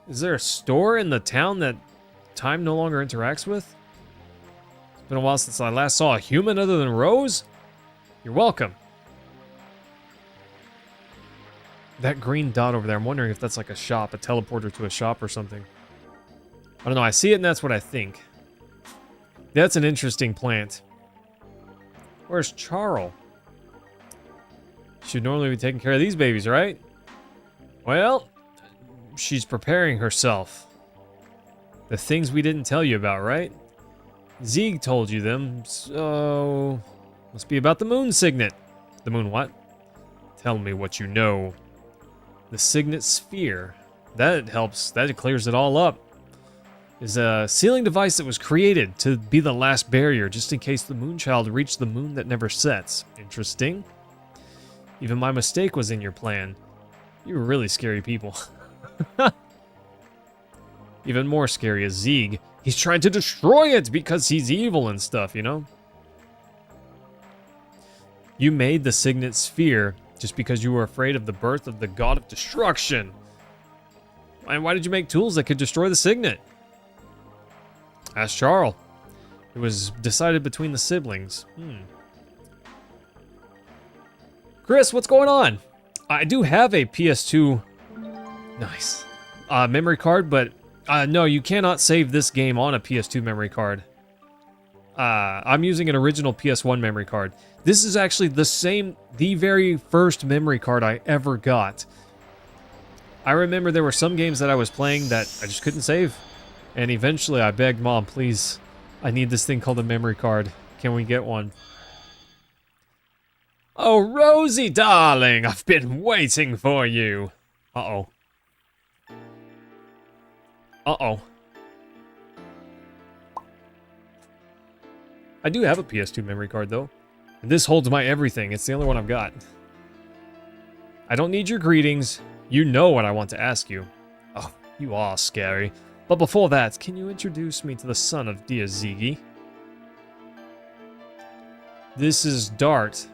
Is there a store in the town that time no longer interacts with? It's been a while since I last saw a human other than Rose. You're welcome. That green dot over there, I'm wondering if that's like a shop, a teleporter to a shop or something. I don't know, I see it and that's what I think. That's an interesting plant. Where's Charl? She'd normally be taking care of these babies, right? Well, she's preparing herself. The things we didn't tell you about, right? Zeeg told you them, so... Must be about the moon signet. The moon what? Tell me what you know. The signet sphere. That helps, that clears it all up. Is a sealing device that was created to be the last barrier, just in case the Moonchild reached the moon that never sets. Interesting. Even my mistake was in your plan. You were really scary people. Even more scary is Zeeg. He's trying to destroy it because he's evil and stuff, you know? You made the signet sphere just because you were afraid of the birth of the god of destruction. And why did you make tools that could destroy the signet? Ask Charl. It was decided between the siblings. Chris, what's going on? I do have a PS2... Nice. Memory card, but no, you cannot save this game on a PS2 memory card. I'm using an original PS1 memory card. This is actually the very first memory card I ever got. I remember there were some games that I was playing that I just couldn't save. And eventually I begged Mom, please, I need this thing called a memory card. Can we get one? Oh, Rosie, darling, I've been waiting for you. Uh-oh. Uh-oh. I do have a PS2 memory card, though. And this holds my everything. It's the only one I've got. I don't need your greetings. You know what I want to ask you. Oh, you are scary. But before that, can you introduce me to the son of dear Ziggy? This is Dart.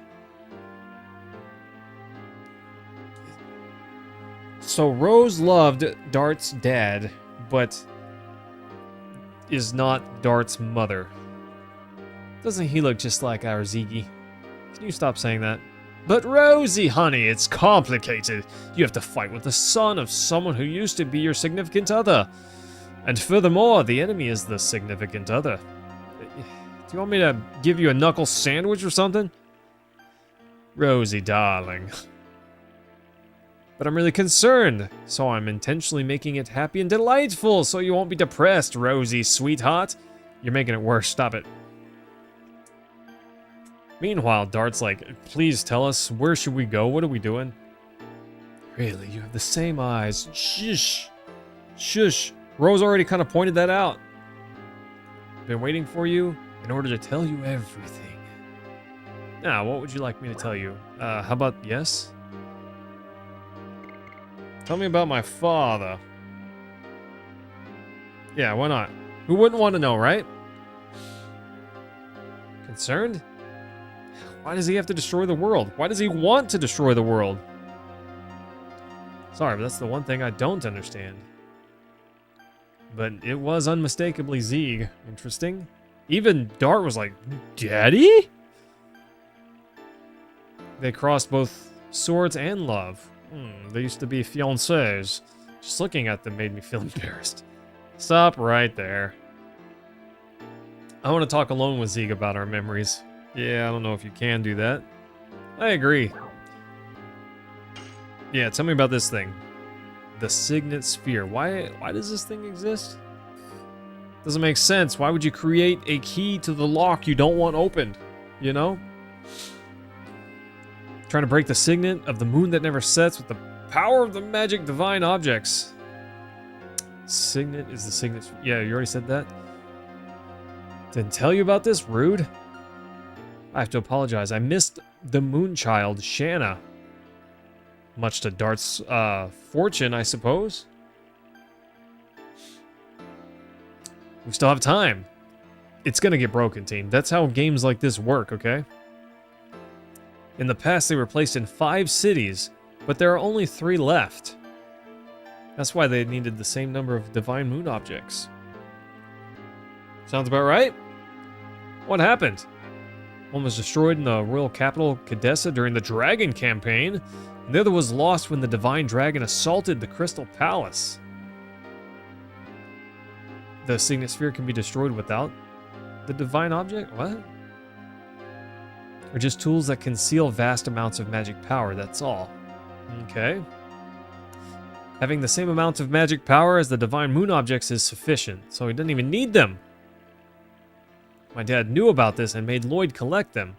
So Rose loved Dart's dad, but is not Dart's mother. Doesn't he look just like our Ziggy? Can you stop saying that? But Rosie, honey, it's complicated. You have to fight with the son of someone who used to be your significant other. And furthermore, the enemy is the significant other. Do you want me to give you a knuckle sandwich or something? Rosie, darling. But I'm really concerned, so I'm intentionally making it happy and delightful so you won't be depressed, Rosie, sweetheart. You're making it worse, stop it. Meanwhile, Dart's like, please tell us, where should we go? What are we doing? Really, you have the same eyes. Shush. Shush. Rose already kind of pointed that out. Been waiting for you in order to tell you everything. Now, what would you like me to tell you? How about yes? Tell me about my father. Yeah, why not? Who wouldn't want to know, right? Concerned? Why does he have to destroy the world? Why does he want to destroy the world? Sorry, but that's the one thing I don't understand. But it was unmistakably Zeeg. Interesting. Even Dart was like, Daddy? They crossed both swords and love. They used to be fiancés. Just looking at them made me feel embarrassed. Stop right there. I want to talk alone with Zeeg about our memories. Yeah, I don't know if you can do that. I agree. Yeah, tell me about this thing. The Signet Sphere. Why does this thing exist? Doesn't make sense. Why would you create a key to the lock you don't want opened? You know? Trying to break the signet of the moon that never sets with the power of the magic divine objects. Signet is the signet. Yeah, you already said that. Didn't tell you about this? Rude. I have to apologize. I missed the Moonchild, Shanna. Much to Dart's fortune, I suppose. We still have time. It's gonna get broken, team. That's how games like this work, okay? In the past, they were placed in 5 cities, but there are only 3 left. That's why they needed the same number of divine moon objects. Sounds about right? What happened? One was destroyed in the royal capital, Cadessa, during the Dragon campaign, and the other was lost when the divine dragon assaulted the Crystal Palace. The Signet Sphere can be destroyed without the divine object? What? Or just tools that conceal vast amounts of magic power, that's all. Okay. Having the same amount of magic power as the divine moon objects is sufficient, so he doesn't even need them. My dad knew about this and made Lloyd collect them.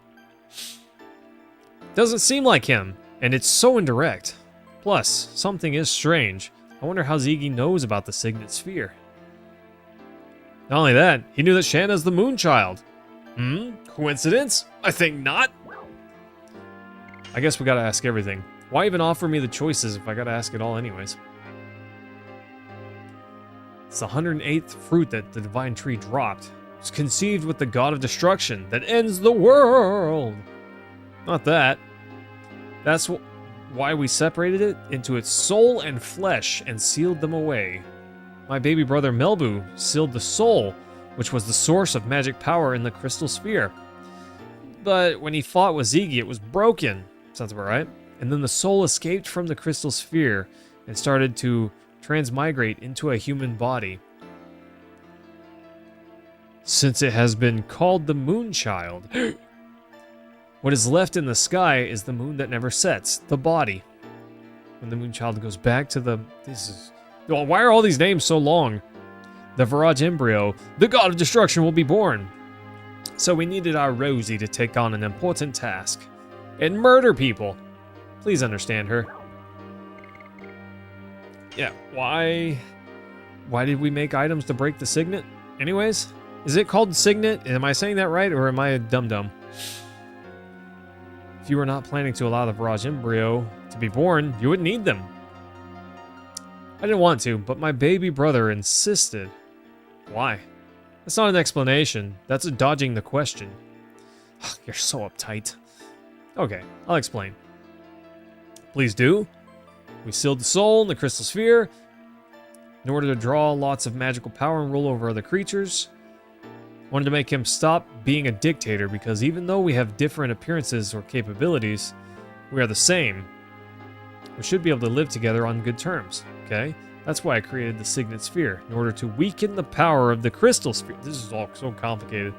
Doesn't seem like him, and it's so indirect. Plus, something is strange. I wonder how Ziggy knows about the Signet Sphere. Not only that, he knew that Shanna's the Moonchild. Coincidence? I think not. I guess we gotta ask everything. Why even offer me the choices if I gotta ask it all anyways? It's the 108th fruit that the divine tree dropped. It's conceived with the god of destruction that ends the world. Not that. That's why we separated it into its soul and flesh and sealed them away. My baby brother Melbu sealed the soul, which was the source of magic power in the crystal sphere. But when he fought with Ziggy, it was broken. Sounds about right. And then the soul escaped from the crystal sphere and started to transmigrate into a human body. Since it has been called the Moonchild, what is left in the sky is the moon that never sets, the body. When the Moonchild goes back to the... Why are all these names so long? The Viraj embryo, the god of destruction, will be born. So we needed our Rosie to take on an important task and murder people. Please understand her. Yeah, why did we make items to break the signet? Anyways, is it called signet? Am I saying that right, or am I a dum-dum? If you were not planning to allow the Viraj embryo to be born, you wouldn't need them. I didn't want to, but my baby brother insisted. Why? That's not an explanation. That's dodging the question. You're so uptight. Okay, I'll explain. Please do. We sealed the soul in the crystal sphere in order to draw lots of magical power and rule over other creatures. Wanted to make him stop being a dictator because even though we have different appearances or capabilities, we are the same. We should be able to live together on good terms, okay? That's why I created the Signet Sphere, in order to weaken the power of the Crystal Sphere. This is all so complicated.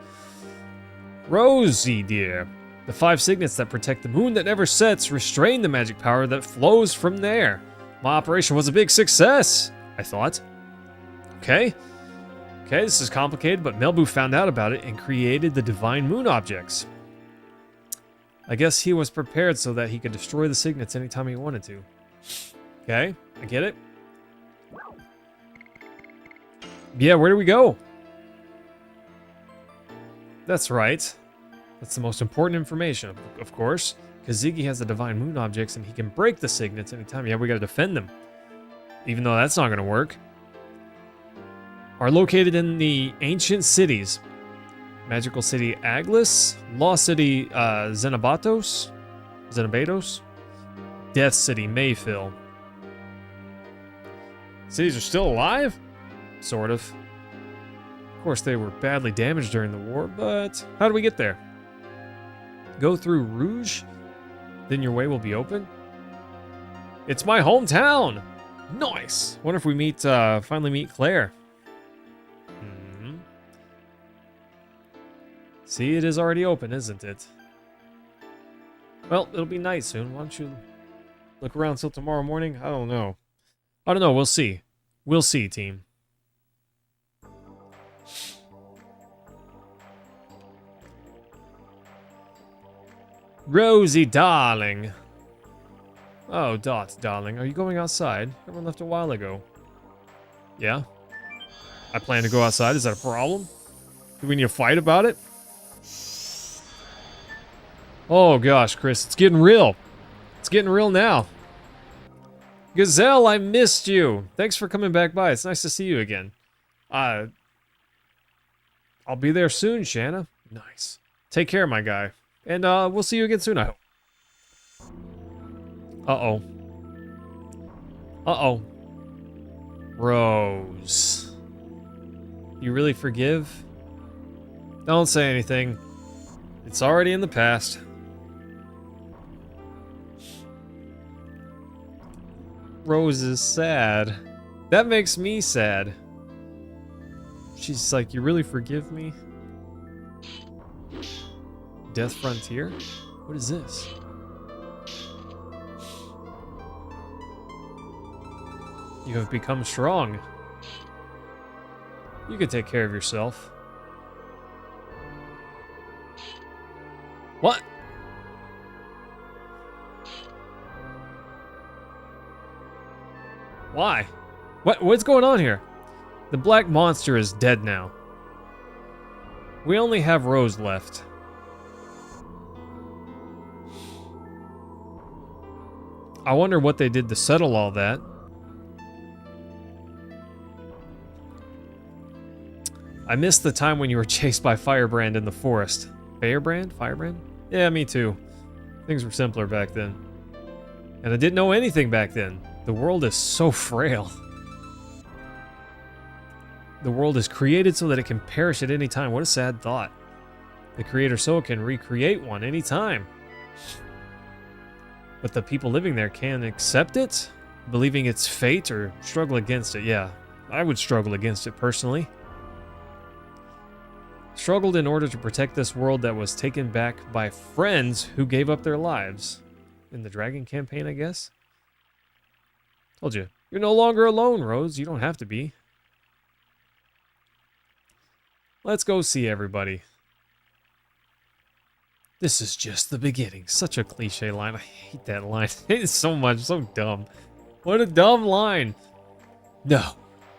Rosie, dear. The 5 signets that protect the moon that never sets restrain the magic power that flows from there. My operation was a big success, I thought. Okay, this is complicated, but Melbu found out about it and created the divine moon objects. I guess he was prepared so that he could destroy the signets anytime he wanted to. Okay, I get it. Yeah, where do we go? That's right. That's the most important information, of course. Because Ziggy has the divine moon objects and he can break the signets anytime. Yeah, we gotta defend them. Even though that's not gonna work. Are located in the ancient cities. Magical City Aglis, Law City Zenobatos, Death City Mayfill. Cities are still alive? Sort of. Of course, they were badly damaged during the war, but how do we get there? Go through Rouge, then your way will be open. It's my hometown! Nice! Wonder if we finally meet Claire. See, it is already open, isn't it? Well, it'll be night soon. Why don't you look around till tomorrow morning? I don't know. We'll see. We'll see, team. Rosie, darling. Oh, Dot, darling. Are you going outside? Everyone left a while ago. Yeah? I plan to go outside. Is that a problem? Do we need to fight about it? Oh gosh, Chris, it's getting real. It's getting real now. Gazelle, I missed you. Thanks for coming back by. It's nice to see you again. I'll be there soon, Shanna. Nice. Take care, my guy. And we'll see you again soon, I hope. Uh-oh. Uh-oh. Rose. You really forgive? Don't say anything. It's already in the past. Rose is sad. That makes me sad. She's like, you really forgive me? Death Frontier? What is this? You have become strong. You can take care of yourself. What? Why? What's going on here? The black monster is dead now. We only have Rose left. I wonder what they did to settle all that. I missed the time when you were chased by Firebrand in the forest. Firebrand? Firebrand? Yeah, me too. Things were simpler back then. And I didn't know anything back then. The world is so frail. The world is created so that it can perish at any time. What a sad thought. The creator so can recreate one anytime. But the people living there can accept it, believing it's fate, or struggle against it. Yeah, I would struggle against it personally. Struggled in order to protect this world that was taken back by friends who gave up their lives. In the Dragon campaign, I guess? Told you. You're no longer alone, Rose. You don't have to be. Let's go see everybody. This is just the beginning. Such a cliche line. I hate that line. It's so much. So dumb. What a dumb line. No.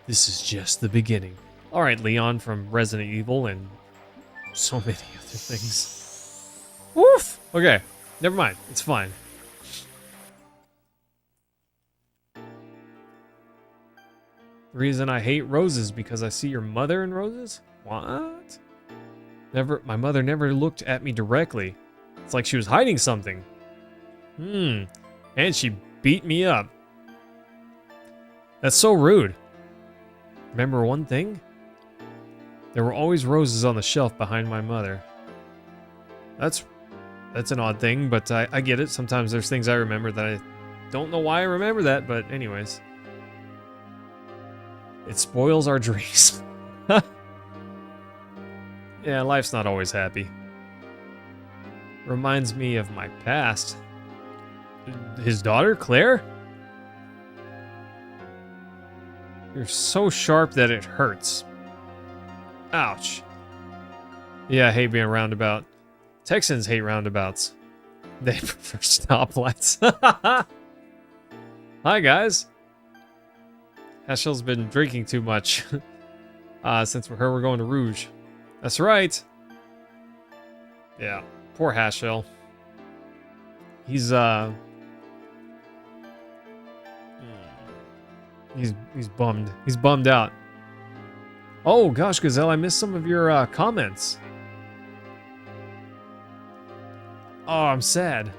This is just the beginning. Alright, Leon from Resident Evil and so many other things. Woof! Okay. Never mind. It's fine. The reason I hate roses because I see your mother in roses? What? My mother never looked at me directly. It's like she was hiding something. And she beat me up. That's so rude. Remember one thing? There were always roses on the shelf behind my mother. That's an odd thing, but I get it. Sometimes there's things I remember that I don't know why I remember that, but anyways. It spoils our dreams. Yeah, life's not always happy. Reminds me of my past. His daughter, Claire? You're so sharp that it hurts. Ouch. Yeah, I hate being roundabout. Texans hate roundabouts. They prefer stoplights. Hi, guys. Hashell's been drinking too much. Since we're going to Rouge. That's right. Yeah, poor Hashell. He's bummed. He's bummed out. Oh gosh, Gazelle, I missed some of your comments. Oh, I'm sad.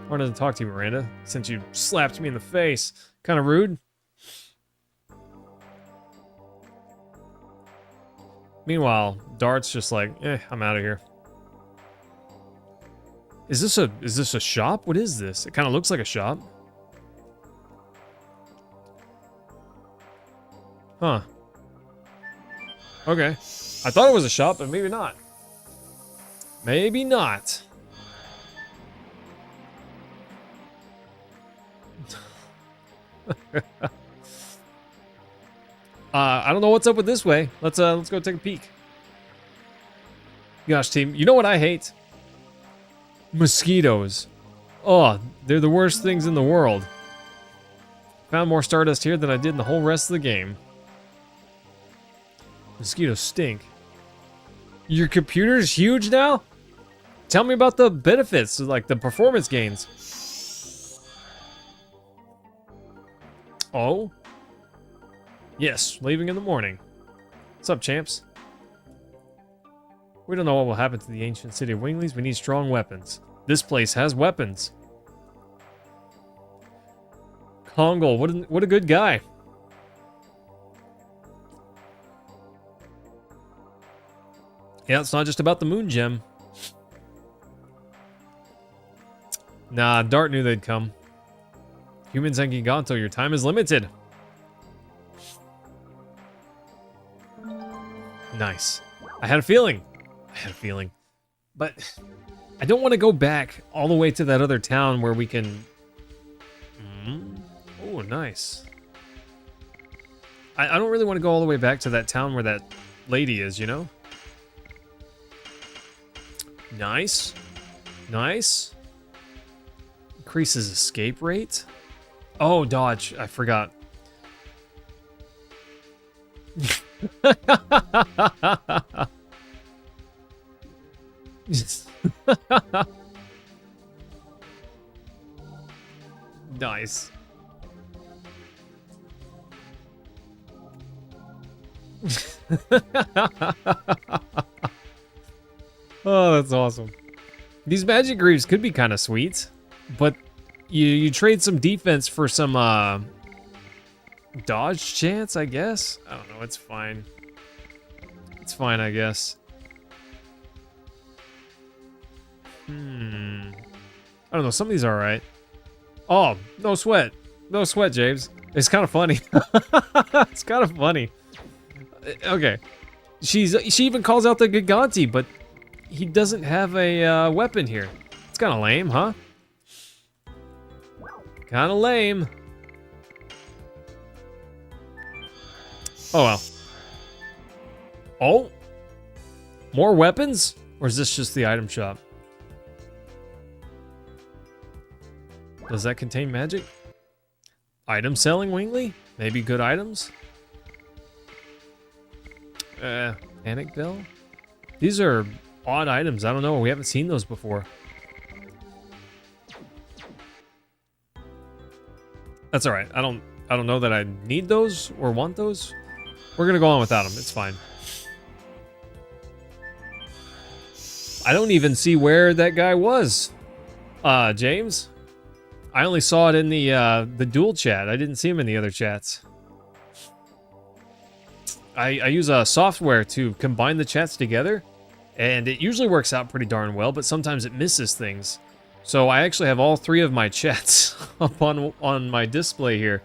Wanted to talk to you, Miranda, since you slapped me in the face. Kind of rude. Meanwhile, Dart's just like, I'm out of here. Is this a shop? What is this? It kind of looks like a shop. Huh. Okay. I thought it was a shop, but maybe not. Maybe not. I don't know what's up with this way. Let's go take a peek. Gosh, team, you know what I hate? Mosquitoes. Oh, they're the worst things in the world. Found more Stardust here than I did in the whole rest of the game. Mosquitoes stink. Your computer's huge now? Tell me about the benefits, like the performance gains. Oh? Yes, leaving in the morning. What's up, champs? We don't know what will happen to the ancient city of Wingley's. We need strong weapons. This place has weapons. Kongol, what a good guy. Yeah, it's not just about the moon gem. Nah, Dart knew they'd come. Humans and Giganto, your time is limited. Nice. I had a feeling. But I don't want to go back all the way to that other town where we can... Oh, nice. I don't really want to go all the way back to that town where that lady is, you know? Nice. Nice. Increases escape rate. Oh, dodge. I forgot. Nice. Oh, that's awesome. These magic greaves could be kind of sweet, but you trade some defense for some dodge chance, I guess. I don't know. It's fine. It's fine, I guess. I don't know. Some of these are alright. Oh, no sweat. No sweat, James. It's kind of funny. It's kind of funny. Okay. She even calls out the Giganti, but he doesn't have a weapon here. It's kind of lame, huh? Kind of lame. Oh well. Oh? More weapons? Or is this just the item shop? Does that contain magic? Item selling, Wingley? Maybe good items? Panic Bell? These are odd items. I don't know. We haven't seen those before. That's alright. I don't I don't know that I need those or want those. We're gonna go on without them. It's fine. I don't even see where that guy was. James? I only saw it in the dual chat. I didn't see him in the other chats. I use a software to combine the chats together, and it usually works out pretty darn well, but sometimes it misses things. So I actually have all 3 of my chats up on my display here.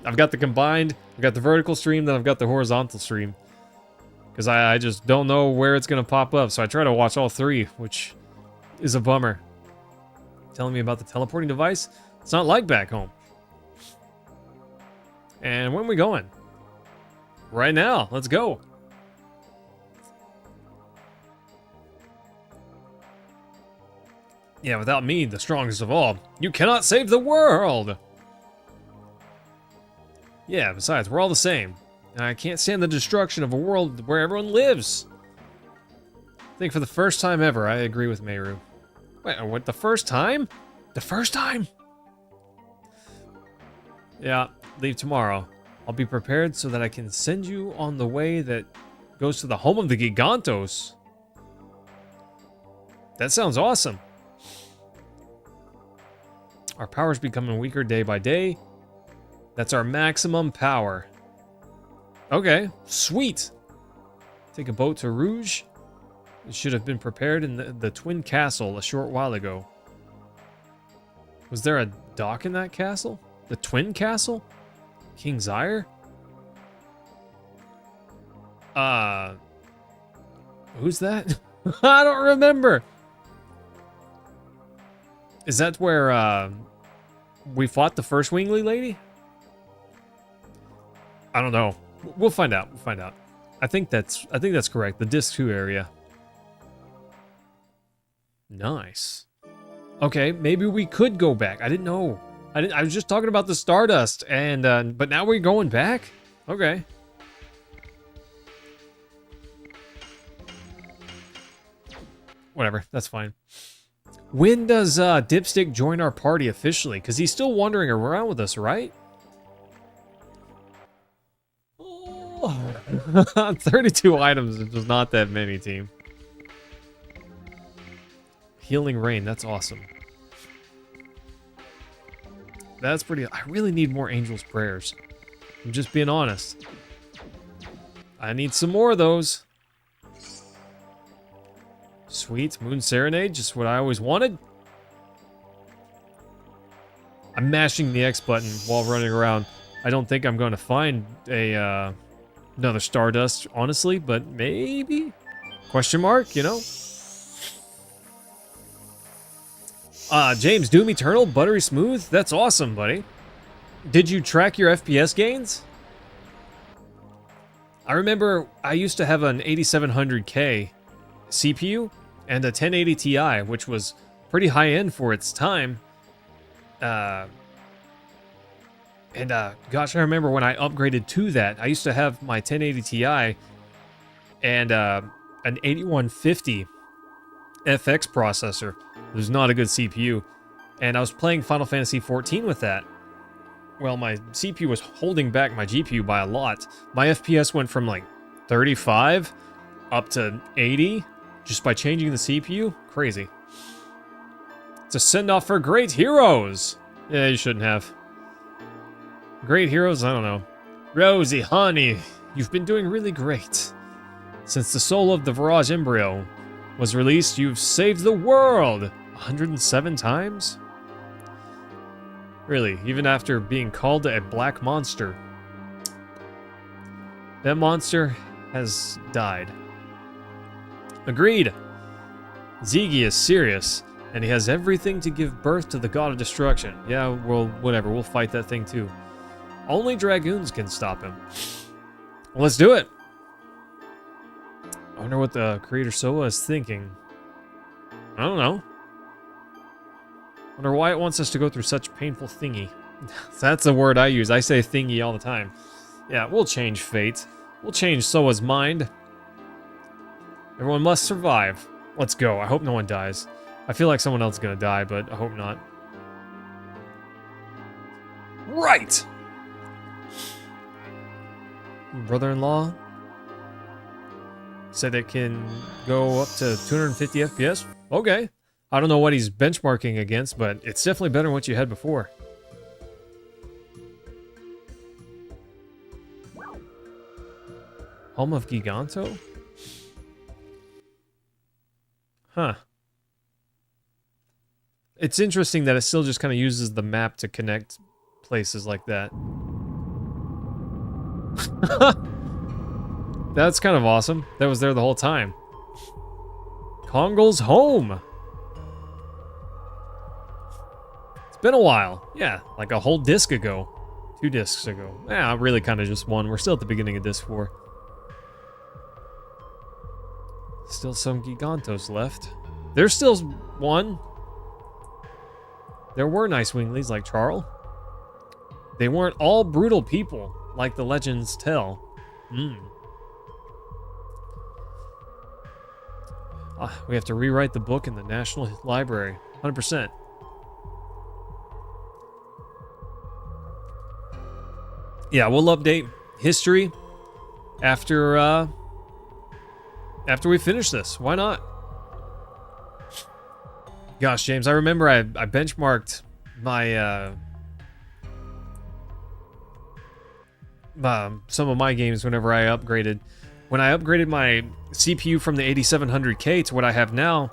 I've got the combined, I've got the vertical stream, then I've got the horizontal stream. Because I just don't know where it's going to pop up, so I try to watch all 3, which is a bummer. Telling me about the teleporting device? It's not like back home. And when are we going? Right now, let's go. Yeah, without me, the strongest of all, you cannot save the world! Yeah, besides, we're all the same. And I can't stand the destruction of a world where everyone lives. I think for the first time ever, I agree with Meru. Wait, what, the first time? The first time? Yeah, leave tomorrow. I'll be prepared so that I can send you on the way that goes to the home of the Gigantos. That sounds awesome. Our power's becoming weaker day by day. That's our maximum power. Okay, sweet. Take a boat to Rouge. It should have been prepared in the Twin Castle a short while ago. Was there a dock in that castle? The Twin Castle? King's Ire? Who's that? I don't remember. Is that where we fought the first Wingly lady? I don't know. We'll find out. We'll find out. I think that's correct. The Disc 2 area. Nice. Okay, maybe we could go back. I didn't know. I was just talking about the Stardust, and but now we're going back? Okay. Whatever, that's fine. When does Dipstick join our party officially? Because he's still wandering around with us, right? Oh. 32 items, it was not that many, team. Healing Rain, that's awesome. That's pretty... I really need more Angel's Prayers. I'm just being honest. I need some more of those. Sweet. Moon Serenade, just what I always wanted. I'm mashing the X button while running around. I don't think I'm going to find a another Stardust, honestly, but maybe? Question mark, you know? James, Doom Eternal, Buttery Smooth? That's awesome, buddy. Did you track your FPS gains? I remember I used to have an 8700K CPU and a 1080 Ti, which was pretty high-end for its time. Gosh, I remember when I upgraded to that. I used to have my 1080 Ti and an 8150 FX processor. It was not a good CPU. And I was playing Final Fantasy XIV with that. Well, my CPU was holding back my GPU by a lot. My FPS went from like 35 up to 80 just by changing the CPU. Crazy. It's a send-off for great heroes. Yeah, you shouldn't have. Great heroes? I don't know. Rosie, honey, you've been doing really great. Since the soul of the Virage embryo was released, you've saved the world 107 times? Really, even after being called a black monster. That monster has died. Agreed. Ziggy is serious, and he has everything to give birth to the god of destruction. Yeah, well, whatever, we'll fight that thing too. Only Dragoons can stop him. Well, let's do it. I wonder what the creator Soa is thinking. I don't know. Wonder why it wants us to go through such painful thingy. That's the word I use. I say thingy all the time. Yeah, we'll change fate. We'll change Soa's mind. Everyone must survive. Let's go. I hope no one dies. I feel like someone else is gonna die, but I hope not. Right! brother-in-law said it can go up to 250 FPS. Okay. I don't know what he's benchmarking against, but it's definitely better than what you had before. Home of Giganto? Huh. It's interesting that it still just kind of uses the map to connect places like that. That's kind of awesome. That was there the whole time. Kongol's home. It's been a while. Yeah, like a whole disc ago. 2 discs ago. Yeah, really kind of just one. We're still at the beginning of disc 4. Still some Gigantos left. There's still one. There were nice winglies like Charles. They weren't all brutal people like the legends tell. We have to rewrite the book in the National Library. 100%. Yeah, we'll update history after we finish this. Why not? Gosh, James, I remember I benchmarked my some of my games whenever I upgraded. When I upgraded my CPU from the 8700K to what I have now,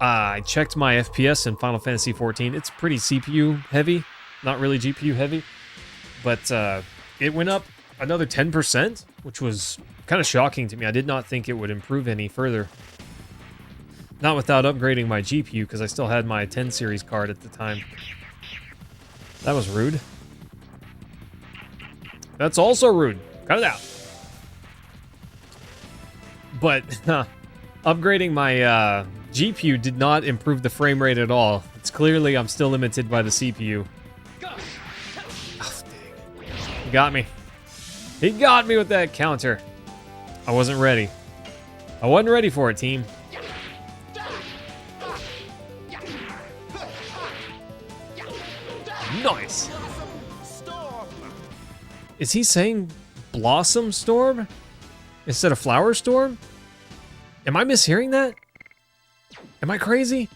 I checked my FPS in Final Fantasy XIV. It's pretty CPU heavy, not really GPU heavy, but it went up another 10%, which was kind of shocking to me. I did not think it would improve any further. Not without upgrading my GPU, because I still had my 10 series card at the time. That was rude. That's also rude. Cut it out. But upgrading my GPU did not improve the frame rate at all. It's clearly I'm still limited by the CPU. Oh, dang. He got me. He got me with that counter. I wasn't ready. I wasn't ready for it, team. Nice. Is he saying Blossom Storm instead of Flower Storm? Am I mishearing that? Am I crazy?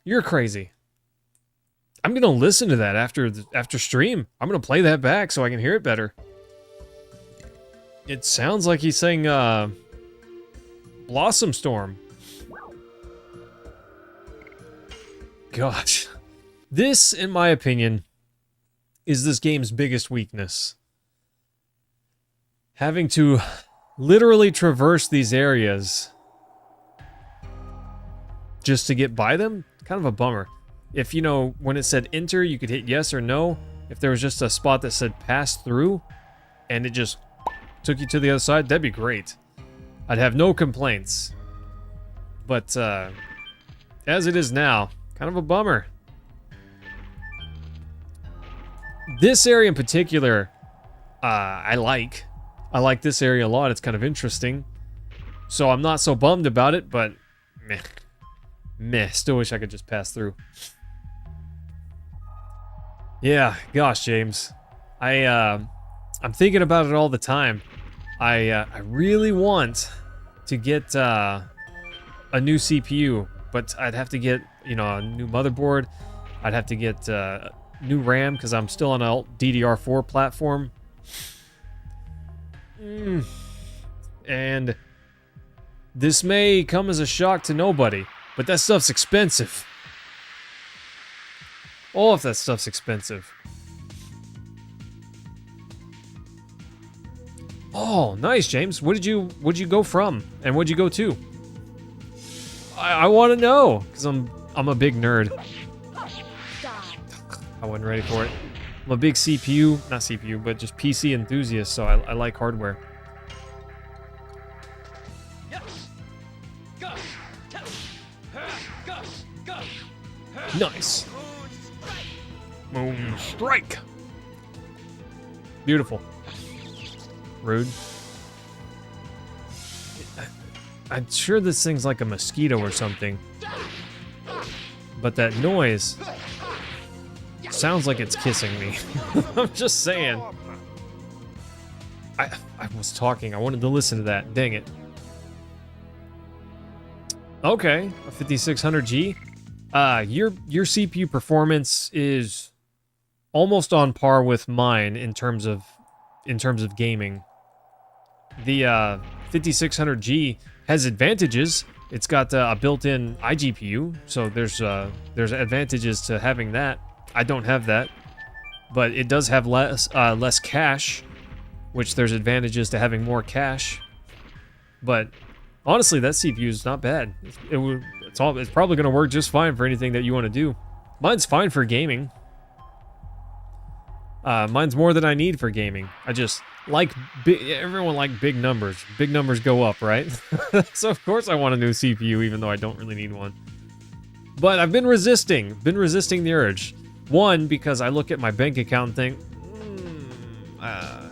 You're crazy. I'm gonna listen to that after stream. I'm gonna play that back so I can hear it better. It sounds like he's saying Blossom Storm. Gosh. This, in my opinion, is this game's biggest weakness. Having to literally traverse these areas just to get by them, kind of a bummer. If, you know, when it said enter, you could hit yes or no. If there was just a spot that said pass through, and it just took you to the other side, that'd be great. I'd have no complaints. But, as it is now, kind of a bummer. This area in particular, I like. I like this area a lot. It's kind of interesting. So I'm not so bummed about it, but meh. Meh. Still wish I could just pass through. Yeah, gosh, James. I'm thinking about it all the time. I really want to get a new CPU, but I'd have to get, you know, a new motherboard. I'd have to get new RAM because I'm still on a DDR4 platform. And this may come as a shock to nobody, but that stuff's expensive. All of that stuff's expensive. Oh, nice, James. What'd you go from, and what'd you go to? I want to know, because I'm a big nerd. I wasn't ready for it. I'm a big CPU, not CPU, but just PC enthusiast, so I like hardware. Nice. Moon strike. Beautiful. Rude. I'm sure this thing's like a mosquito or something. But that noise sounds like it's kissing me. I'm just saying. I was talking. I wanted to listen to that. Dang it. Okay, a 5600G. Your CPU performance is almost on par with mine in terms of gaming. The 5600G has advantages. It's got a built-in iGPU, so there's advantages to having that. I don't have that, but it does have less cache, which there's advantages to having more cache. But honestly, that CPU is not bad. It's probably going to work just fine for anything that you want to do. Mine's fine for gaming. Mine's more than I need for gaming. I just like everyone like big numbers. Big numbers go up, right? So of course I want a new CPU, even though I don't really need one. But I've been resisting the urge. One, because I look at my bank account and think, I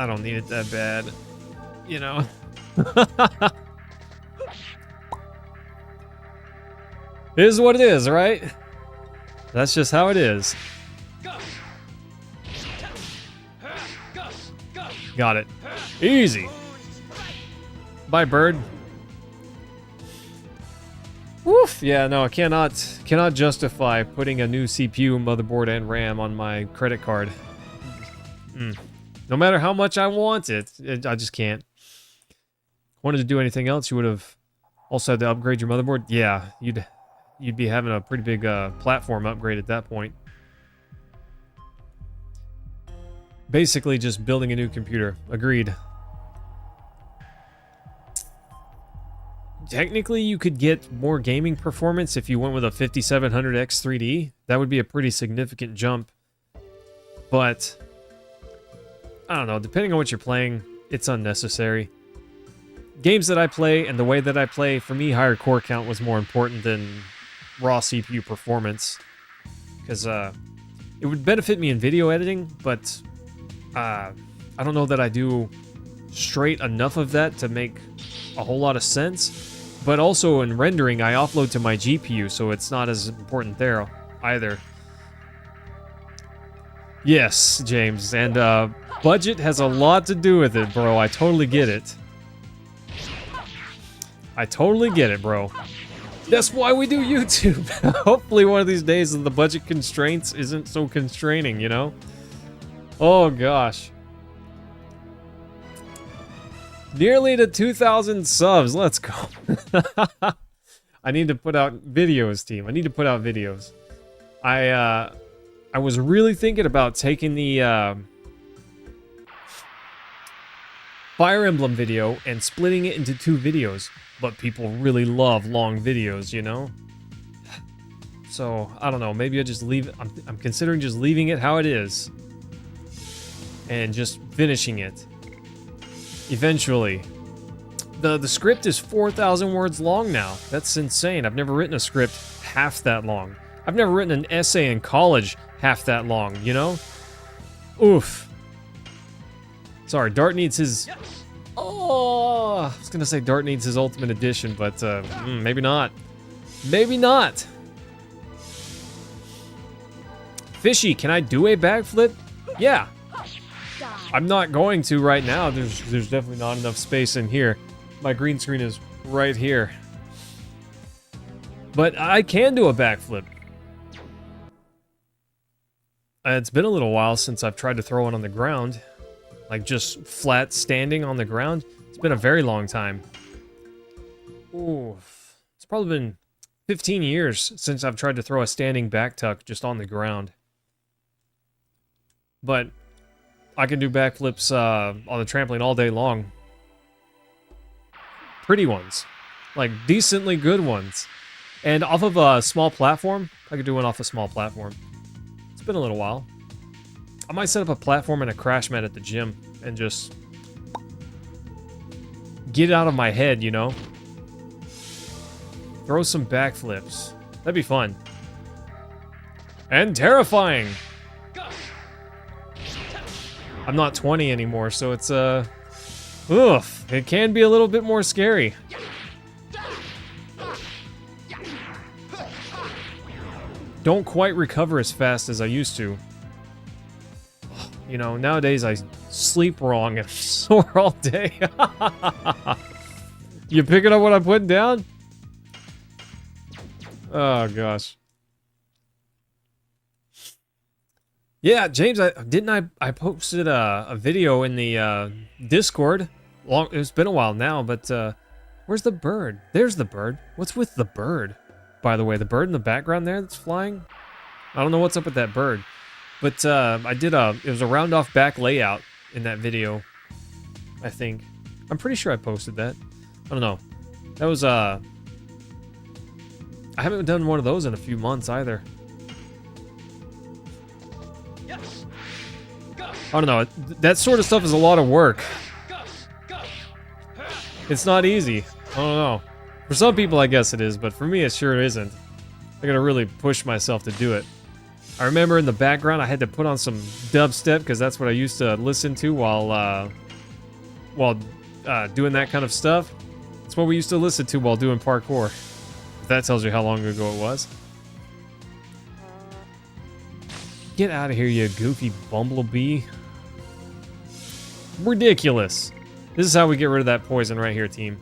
don't need it that bad, you know? It is what it is, right? That's just how it is. Got it. Easy. Bye, bird. Woof. Yeah, no, I cannot justify putting a new CPU, motherboard, and RAM on my credit card. No matter how much I want it, I just can't. Wanted to do anything else, you would have also had to upgrade your motherboard. Yeah, you'd be having a pretty big platform upgrade at that point. Basically just building a new computer. Agreed. Technically, you could get more gaming performance if you went with a 5700X 3D. That would be a pretty significant jump. But I don't know, depending on what you're playing, it's unnecessary. Games that I play and the way that I play, for me, higher core count was more important than raw CPU performance. Because it would benefit me in video editing, but I don't know that I do straight enough of that to make a whole lot of sense. But also in rendering, I offload to my GPU, so it's not as important there either. Yes, James, and budget has a lot to do with it, bro. I totally get it. I totally get it, bro. That's why we do YouTube. Hopefully one of these days the budget constraints isn't so constraining, you know? Oh, gosh. Nearly to 2,000 subs. Let's go. I need to put out videos, team. I need to put out videos. I was really thinking about taking the Fire Emblem video and splitting it into 2 videos. But people really love long videos, you know? So, I don't know. Maybe I just leave it. I'm considering just leaving it how it is. And just finishing it. Eventually. The script is 4,000 words long now. That's insane. I've never written a script half that long. I've never written an essay in college half that long, you know? Oof. Sorry, Dart needs his... Oh, I was gonna say Dart needs his Ultimate Edition, but maybe not. Maybe not. Fishy, can I do a backflip? Yeah. I'm not going to right now. There's definitely not enough space in here. My green screen is right here. But I can do a backflip. It's been a little while since I've tried to throw it on the ground. Like just flat standing on the ground. It's been a very long time. Ooh, it's probably been 15 years since I've tried to throw a standing back tuck just on the ground. But I can do backflips on the trampoline all day long. Pretty ones. Like decently good ones. And off of a small platform, I could do one off a small platform. It's been a little while. I might set up a platform and a crash mat at the gym and just get it out of my head, you know? Throw some backflips. That'd be fun. And terrifying! I'm not 20 anymore, so it's, oof. It can be a little bit more scary. Don't quite recover as fast as I used to. You know, nowadays I sleep wrong and I'm sore all day. You picking up what I'm putting down? Oh, gosh. Yeah, James, I posted a video in the Discord. It's been a while now, but where's the bird? There's the bird. What's with the bird? By the way, the bird in the background there that's flying? I don't know what's up with that bird. But it was a round off back layout in that video, I think. I'm pretty sure I posted that. I don't know. That was, I haven't done one of those in a few months either. I don't know. That sort of stuff is a lot of work. It's not easy. I don't know. For some people, I guess it is, but for me, it sure isn't. I gotta really push myself to do it. I remember in the background, I had to put on some dubstep because that's what I used to listen to while doing that kind of stuff. It's what we used to listen to while doing parkour. If that tells you how long ago it was. Get out of here, you goofy bumblebee. Ridiculous. This is how we get rid of that poison right here, team.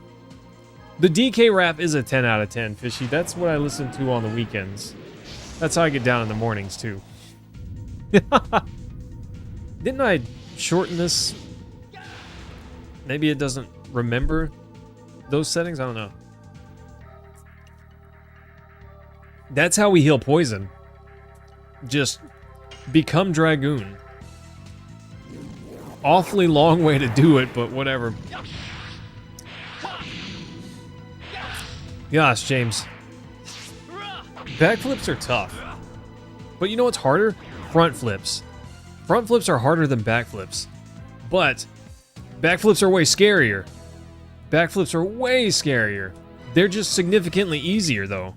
The DK rap is a 10 out of 10, Fishy. That's what I listen to on the weekends. That's how I get down in the mornings, too. Didn't I shorten this? Maybe it doesn't remember those settings? I don't know. That's how we heal poison. Just become Dragoon. Awfully long way to do it, but whatever. Gosh, James. Backflips are tough. But you know what's harder? Front flips. Front flips are harder than backflips. But backflips are way scarier. Backflips are way scarier. They're just significantly easier, though.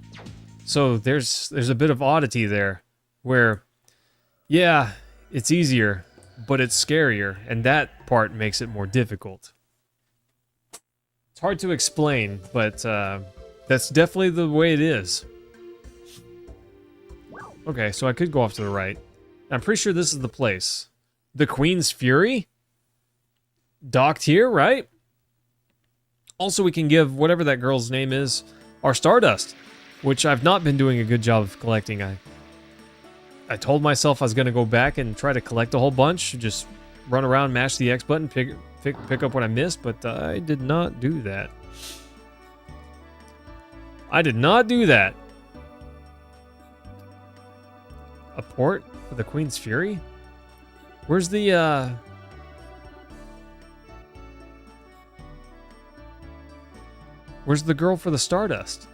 So there's a bit of oddity there. Where, yeah, it's easier, but it's scarier. And that part makes it more difficult. It's hard to explain, but that's definitely the way it is. Okay, so I could go off to the right. I'm pretty sure this is the place. The Queen's Fury? Docked here, right? Also, we can give whatever that girl's name is our Stardust, which I've not been doing a good job of collecting. I told myself I was going to go back and try to collect a whole bunch, just run around, mash the X button, pick up what I missed, but I did not do that. I did not do that. A port for the Queen's Fury? Where's the, where's the girl for the Stardust?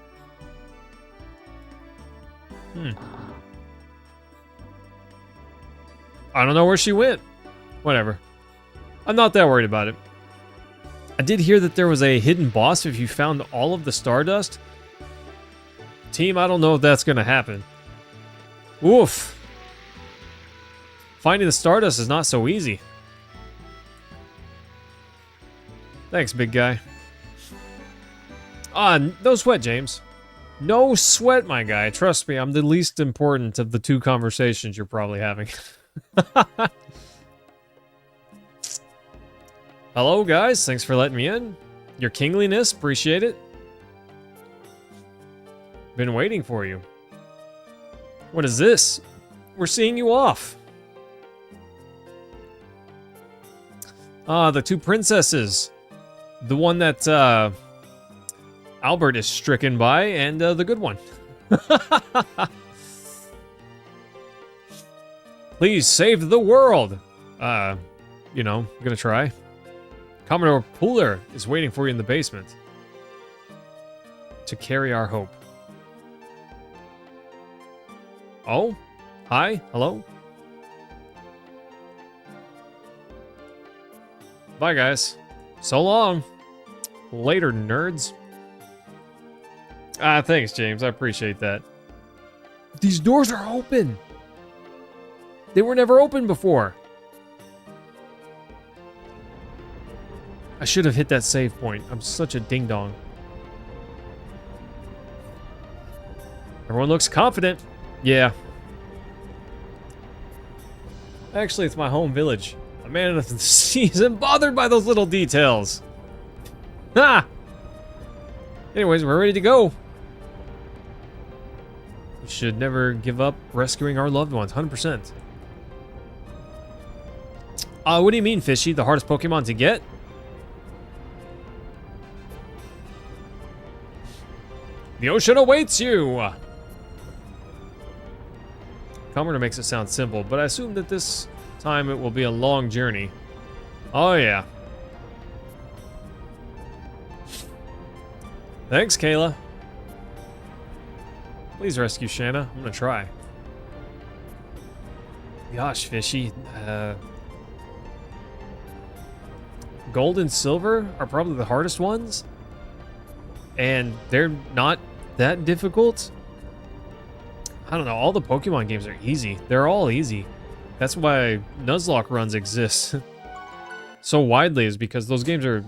I don't know where she went. Whatever. I'm not that worried about it. I did hear that there was a hidden boss if you found all of the Stardust. Team, I don't know if that's gonna happen. Oof. Finding the Stardust is not so easy. Thanks, big guy. No sweat, James. No sweat, my guy. Trust me, I'm the least important of the two conversations you're probably having. Hello, guys. Thanks for letting me in. Your kingliness, appreciate it. Been waiting for you. What is this? We're seeing you off. The two princesses. The one that Albert is stricken by, and the good one. Please save the world. You know, I'm gonna try. Commodore Pooler is waiting for you in the basement to carry our hope. Oh, hi, hello. Bye, guys. So long. Later, nerds. Thanks, James. I appreciate that. These doors are open. They were never open before. I should have hit that save point. I'm such a ding-dong. Everyone looks confident. Yeah. Actually, it's my home village. A man of the sea isn't bothered by those little details. Ha! Anyways, we're ready to go. We should never give up rescuing our loved ones, 100%. What do you mean, Fishy? The hardest Pokemon to get? The ocean awaits you! Commoner makes it sound simple, but I assume that this time it will be a long journey. Oh yeah. Thanks, Kayla. Please rescue Shanna. I'm gonna try. Gosh, Fishy. Gold and silver are probably the hardest ones. And they're not that difficult. I don't know, all the Pokemon games are easy. They're all easy. That's why Nuzlocke runs exist so widely, is because those games are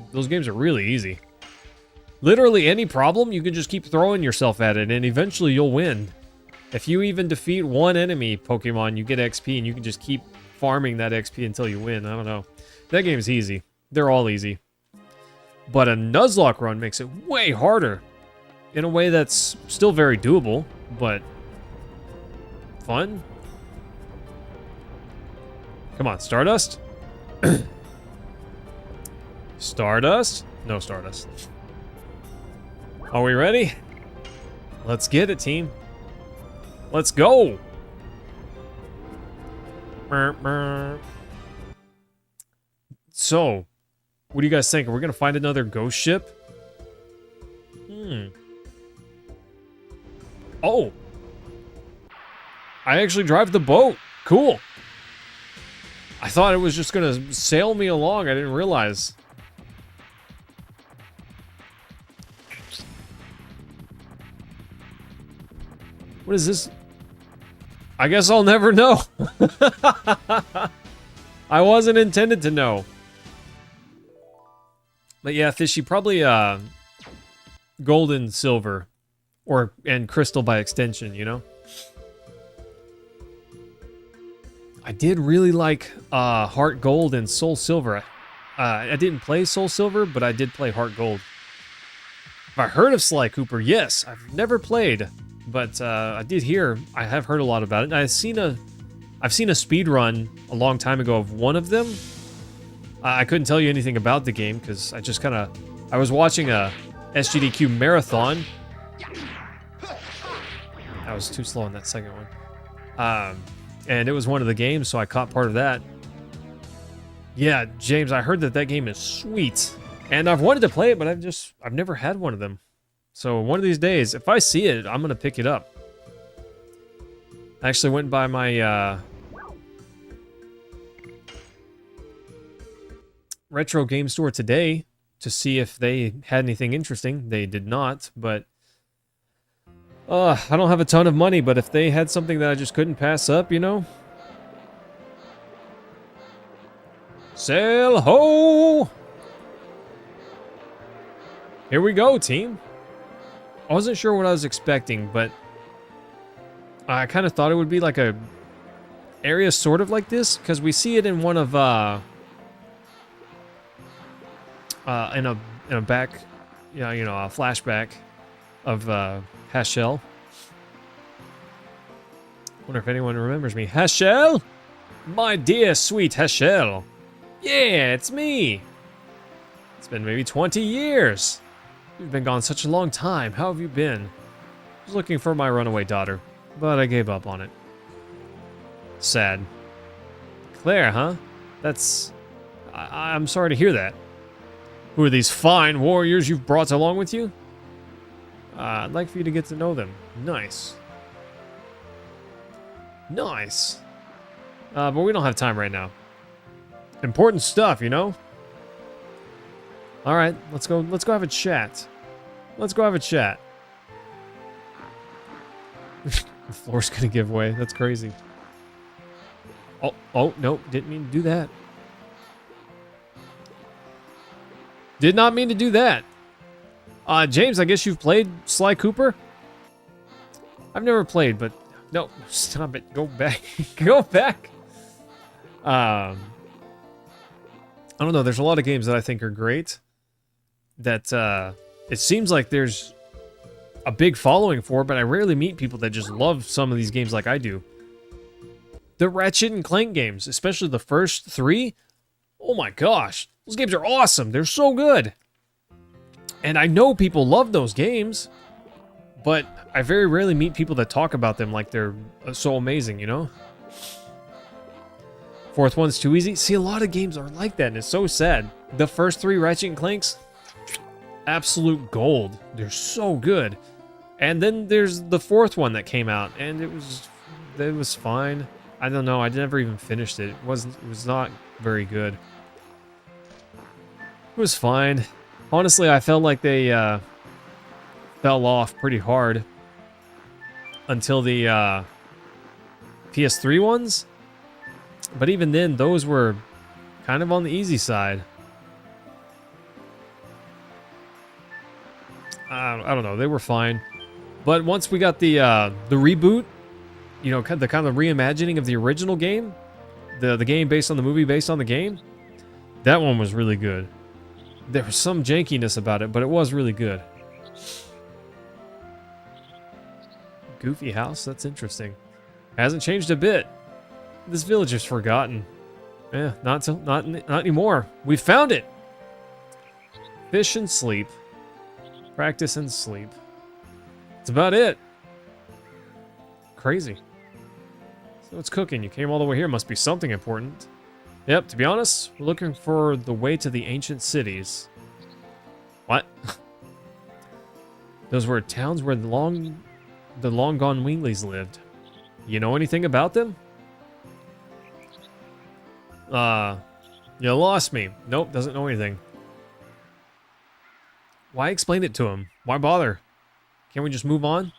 really easy. Literally any problem, you can just keep throwing yourself at it and eventually you'll win. If you even defeat one enemy Pokemon, you get XP and you can just keep farming that XP until you win. I don't know. That game's easy. They're all easy. But a Nuzlocke run makes it way harder in a way that's still very doable, but fun. Come on, Stardust? Stardust? No Stardust. Are we ready? Let's get it, team. Let's go! So, what do you guys think? Are we gonna find another ghost ship? Oh! I actually drive the boat. Cool. I thought it was just gonna sail me along. I didn't realize. What is this? I guess I'll never know. I wasn't intended to know. But yeah, Fishy, probably gold and silver. And crystal by extension, you know? I did really like Heart Gold and Soul Silver. I didn't play Soul Silver, but I did play Heart Gold. Have I heard of Sly Cooper? Yes, I've never played, but I did hear. I have heard a lot about it. And I've seen a speed run a long time ago of one of them. I couldn't tell you anything about the game because I was watching a SGDQ marathon. I was too slow on that second one. And it was one of the games, so I caught part of that. Yeah, James, I heard that game is sweet. And I've wanted to play it, but I've never had one of them. So one of these days, if I see it, I'm gonna pick it up. I actually went by my retro game store today to see if they had anything interesting. They did not, but I don't have a ton of money, but if they had something that I just couldn't pass up, you know? Sail ho! Here we go, team. I wasn't sure what I was expecting, but I kind of thought it would be like a area sort of like this, because we see it in one of in a back, you know, a flashback of Hashell. Wonder if anyone remembers me. Hashell? My dear sweet Hashell. Yeah, it's me. It's been maybe 20 years. You've been gone such a long time. How have you been? I was looking for my runaway daughter, but I gave up on it. Sad. Claire, huh? I'm sorry to hear that. Who are these fine warriors you've brought along with you? I'd like for you to get to know them. Nice. Nice. But we don't have time right now. Important stuff, you know? Alright, let's go have a chat. Let's go have a chat. The floor's gonna give way. That's crazy. Oh, no, didn't mean to do that. Did not mean to do that. James, I guess you've played Sly Cooper? I've never played, but... No, stop it. Go back. Go back. I don't know. There's a lot of games that I think are great. That it seems like there's a big following for, but I rarely meet people that just love some of these games like I do. The Ratchet and Clank games, especially the first 3, oh my gosh, those games are awesome. They're so good. And I know people love those games, but I very rarely meet people that talk about them like they're so amazing, you know? Fourth one's too easy. See, a lot of games are like that, and it's so sad. The first 3 Ratchet and Clanks, absolute gold. They're so good. And then there's the 4th one that came out, and it was fine. I don't know. I never even finished it. It was not very good. It was fine. Honestly, I felt like they fell off pretty hard until the PS3 ones. But even then, those were kind of on the easy side. I don't know. They were fine. But once we got the reboot, you know, the kind of reimagining of the original game, the game based on the movie based on the game, that one was really good. There was some jankiness about it, but it was really good. Goofy house? That's interesting. Hasn't changed a bit. This village is forgotten. Yeah, not anymore. We found it. Fish and sleep. Practice and sleep. That's about it. Crazy. So it's cooking. You came all the way here. Must be something important. Yep, to be honest, we're looking for the way to the ancient cities. What? Those were towns where the long gone Weengleys lived. You know anything about them? You lost me. Nope, doesn't know anything. Why explain it to him? Why bother? Can't we just move on?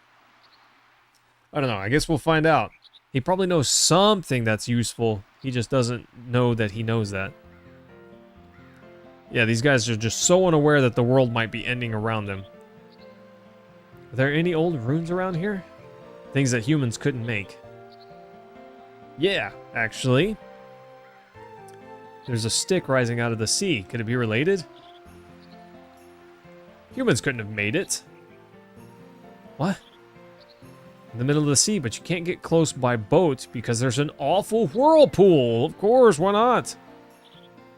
I don't know. I guess we'll find out. He probably knows something that's useful. He just doesn't know that he knows that. Yeah, these guys are just so unaware that the world might be ending around them. Are there any old runes around here? Things that humans couldn't make. Yeah, actually. There's a stick rising out of the sea. Could it be related? Humans couldn't have made it. What? In the middle of the sea, but you can't get close by boat because there's an awful whirlpool. Of course, why not?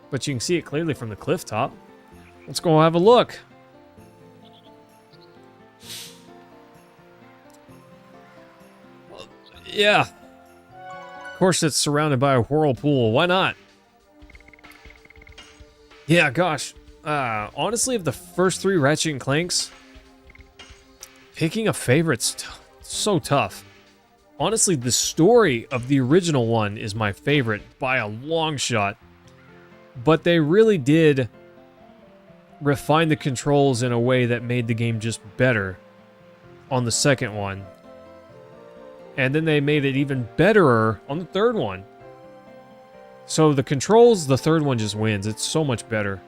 But you can see it clearly from the cliff top. Let's go have a look. Well, yeah. Of course, it's surrounded by a whirlpool. Why not? Yeah, gosh. Honestly, of the first 3 Ratchet and Clanks, picking a favorite's so tough. Honestly, the story of the original one is my favorite by a long shot. But they really did refine the controls in a way that made the game just better on the second one. And then they made it even betterer on the third one. So the controls, the third one just wins. It's so much better.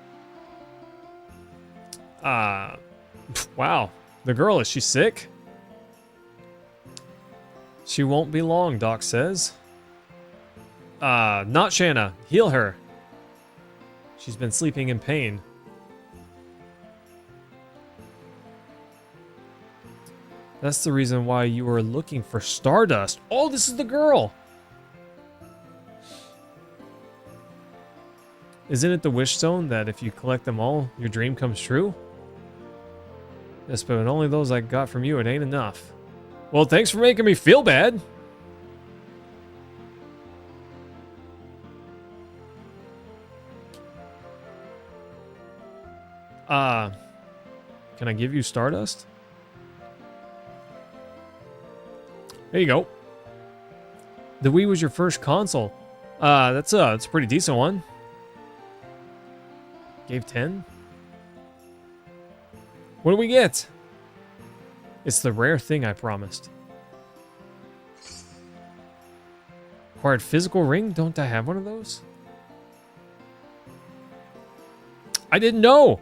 Wow. The girl, is she sick? She won't be long, Doc says. Not Shanna. Heal her. She's been sleeping in pain. That's the reason why you were looking for Stardust. Oh, this is the girl. Isn't it the wish stone that if you collect them all, your dream comes true? Yes, but only those I got from you, it ain't enough. Well, thanks for making me feel bad. Can I give you Stardust? There you go. The Wii was your first console. That's a pretty decent one. Gave 10. What do we get? It's the rare thing I promised. Acquired physical ring? Don't I have one of those? I didn't know.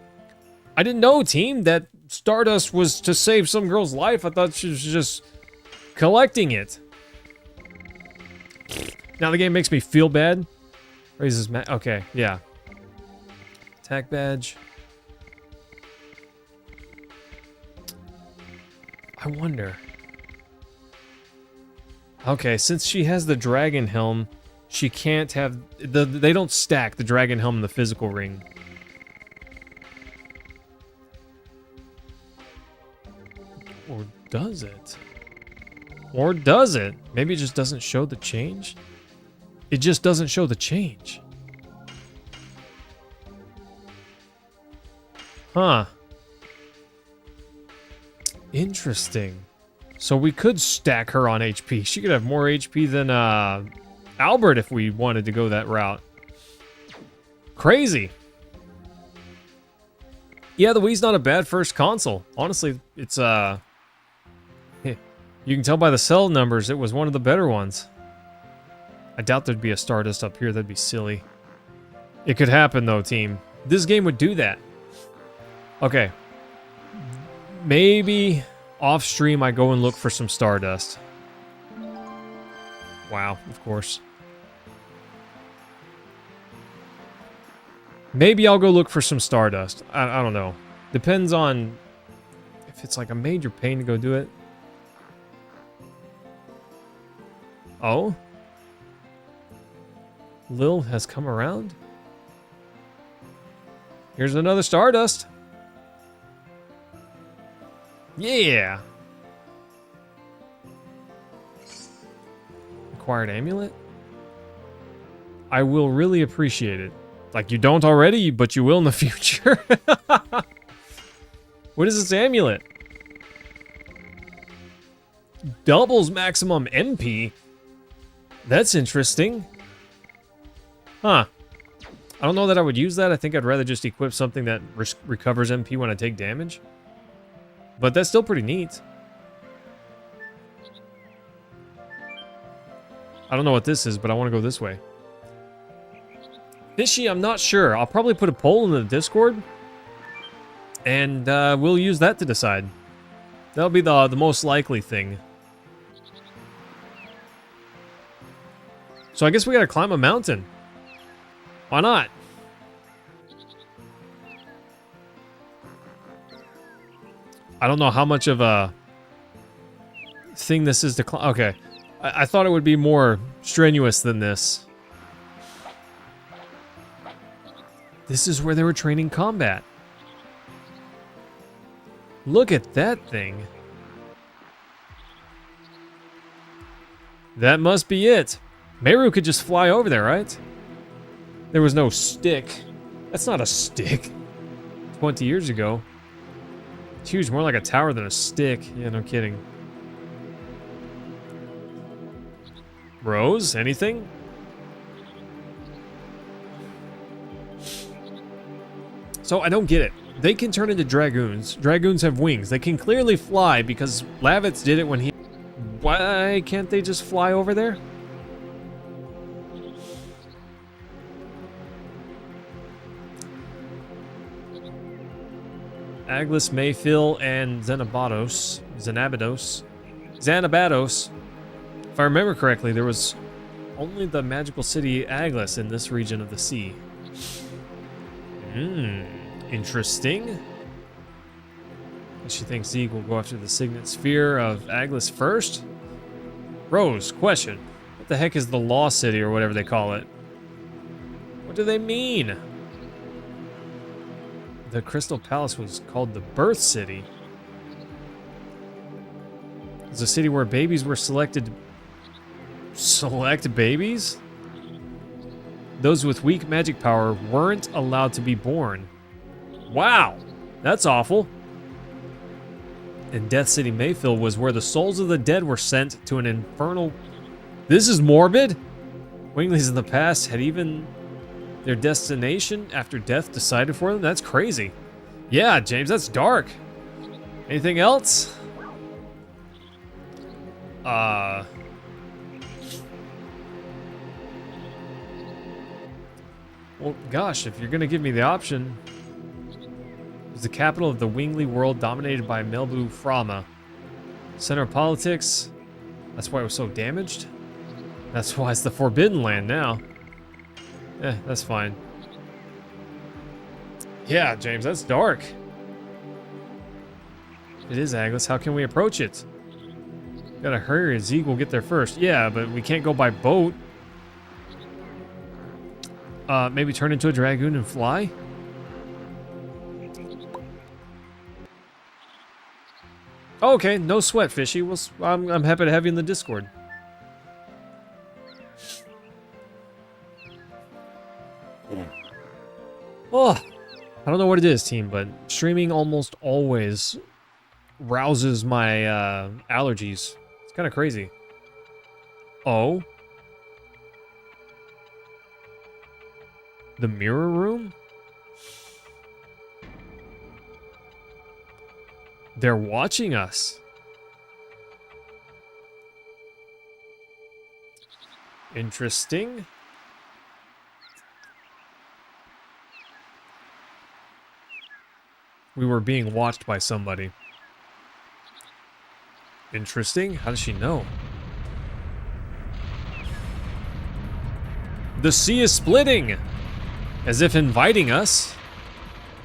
I didn't know, team, that Stardust was to save some girl's life. I thought she was just collecting it. Now the game makes me feel bad Raises okay, yeah. Attack badge. I wonder. Okay, since she has the dragon helm, she can't have they don't stack the dragon helm and the physical ring. Or does it? Or does it? Maybe it just doesn't show the change? It just doesn't show the change. Huh. Interesting. So we could stack her on HP. She could have more HP than Albert if we wanted to go that route. Crazy. Yeah, the Wii's not a bad first console. Honestly, it's you can tell by the cell numbers it was one of the better ones. I doubt there'd be a Stardust up here. That'd be silly. It could happen though, team. This game would do that. Okay. Maybe off stream I go and look for some Stardust. Wow, of course. Maybe I'll go look for some Stardust. I don't know. Depends on if it's like a major pain to go do it. Oh? Lil has come around? Here's another Stardust. Yeah! Acquired amulet? I will really appreciate it. Like you don't already, but you will in the future. What is this amulet? Doubles maximum MP? That's interesting. Huh. I don't know that I would use that. I think I'd rather just equip something that recovers MP when I take damage. But that's still pretty neat. I don't know what this is, but I want to go this way. Fishy, I'm not sure. I'll probably put a poll in the Discord. And we'll use that to decide. That'll be the most likely thing. So I guess we gotta climb a mountain. Why not? I don't know how much of a thing this is to climb. Okay. I thought it would be more strenuous than this. This is where they were training combat. Look at that thing. That must be it. Meru could just fly over there, right? There was no stick. That's not a stick. 20 years ago. It's huge, more like a tower than a stick. Yeah, no kidding. Rose, anything? So I don't get it. They can turn into Dragoons. Dragoons have wings. They can clearly fly because Lavitz did it when he... Why can't they just fly over there? Aglis, Mayfill, and Xanabados. Xanabados. If I remember correctly, there was only the magical city Aglis in this region of the sea. Interesting. She thinks Zeke will go after the signet sphere of Aglis first. Rose, question. What the heck is the Law City or whatever they call it? What do they mean? The Crystal Palace was called the Birth City. It's a city where babies were selected to select babies? Those with weak magic power weren't allowed to be born. Wow, that's awful. And Death City Mayfield was where the souls of the dead were sent to an infernal... This is morbid? Winglies in the past had even their destination after death decided for them? That's crazy. Yeah, James, that's dark. Anything else? Well, gosh, if you're gonna give me the option... It's the capital of the Wingley world dominated by Melbu Frama. Center of politics. That's why it was so damaged. That's why it's the Forbidden Land now. That's fine. Yeah, James, that's dark. It is, Agnes. How can we approach it? Gotta hurry, Zeke will get there first. Yeah, but we can't go by boat. Maybe turn into a Dragoon and fly? Okay, no sweat, Fishy. I'm happy to have you in the Discord. Oh, I don't know what it is, team, but streaming almost always rouses my allergies. It's kind of crazy. Oh? The mirror room? They're watching us. Interesting. We were being watched by somebody. Interesting. How does she know? The sea is splitting, as if inviting us.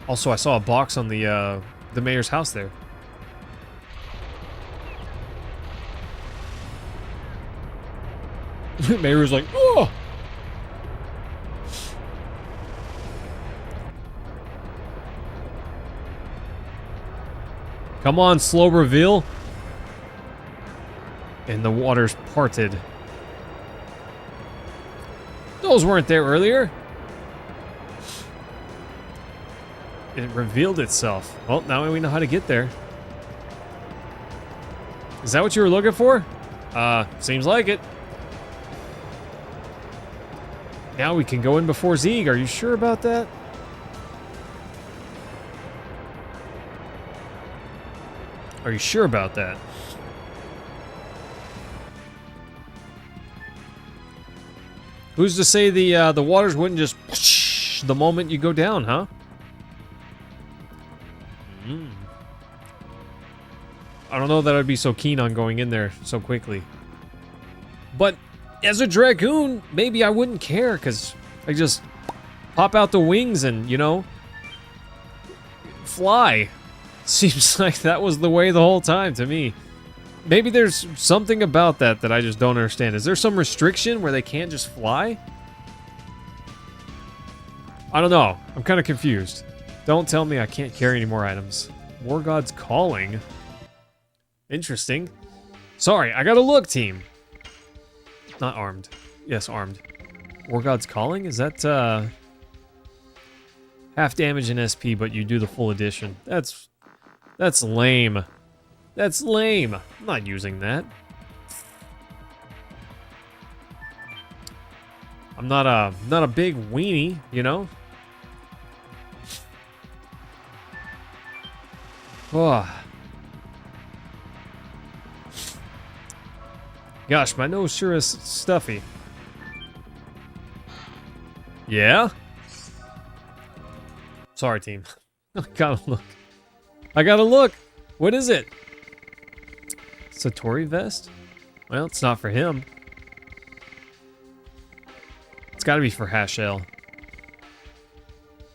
Also, I saw a box on the mayor's house there. The mayor's like, oh! Come on, slow reveal. And the water's parted. Those weren't there earlier. It revealed itself. Well, now we know how to get there. Is that what you were looking for? Seems like it. Now we can go in before Zeeg. Are you sure about that? Are you sure about that? Who's to say the waters wouldn't just whoosh the moment you go down, huh? I don't know that I'd be so keen on going in there so quickly. But as a Dragoon, maybe I wouldn't care, because I just pop out the wings and, you know, fly. Seems like that was the way the whole time to me. Maybe there's something about that I just don't understand. Is there some restriction where they can't just fly? I don't know. I'm kind of confused. Don't tell me I can't carry any more items. War God's Calling. Interesting. Sorry, I gotta look, team. Not armed. Yes, armed. War God's Calling? Is that, half damage in SP, but you do the full edition. That's lame. That's lame. I'm not using that. I'm not a big weenie, you know? Oh. Gosh, my nose sure is stuffy. Yeah? Sorry, team. I gotta look. I gotta look. What is it? Satori vest? Well, it's not for him. It's gotta be for Hashel.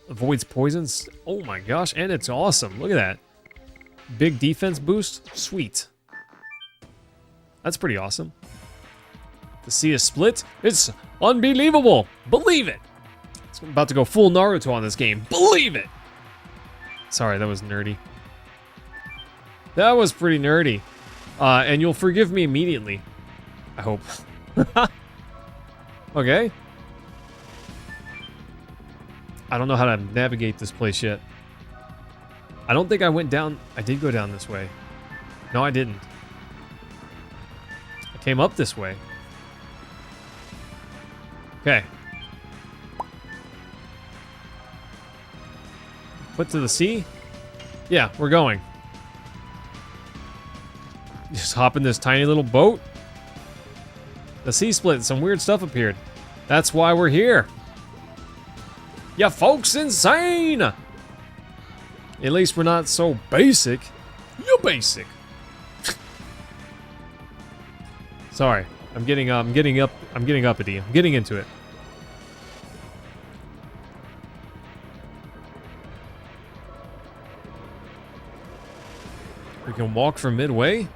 Avoids poisons. Oh my gosh, and it's awesome. Look at that. Big defense boost. Sweet. That's pretty awesome. The sea is split. It's unbelievable. Believe it. It's about to go full Naruto on this game. Believe it. Sorry, that was nerdy. That was pretty nerdy. And you'll forgive me immediately. I hope. Okay. I don't know how to navigate this place yet. I don't think I went down. I did go down this way. No, I didn't. I came up this way. Okay. Put to the sea? Yeah, we're going. Just hop in this tiny little boat. The sea split and some weird stuff appeared. That's why we're here. Ya folks insane! At least we're not so basic. You basic. Sorry, I'm getting uppity. I'm getting into it. can walk from midway?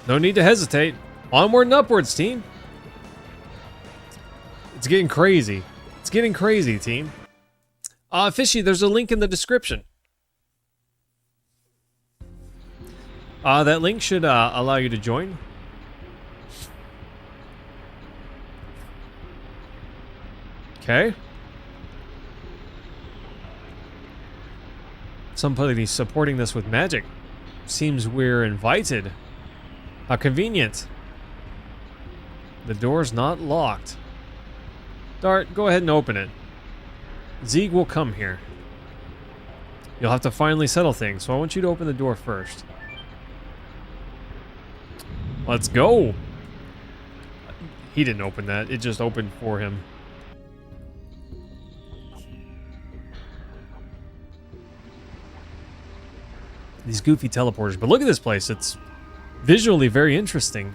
No need to hesitate. Onward and upwards, team. It's getting crazy. It's getting crazy, team. Fishy, there's a link in the description. That link should allow you to join. Okay. Somebody supporting this with magic. Seems we're invited. How convenient. The door's not locked. Dart, go ahead and open it. Zeeg will come here. You'll have to finally settle things, so I want you to open the door first. Let's go. He didn't open that. It just opened for him. These goofy teleporters. But look at this place. It's visually very interesting.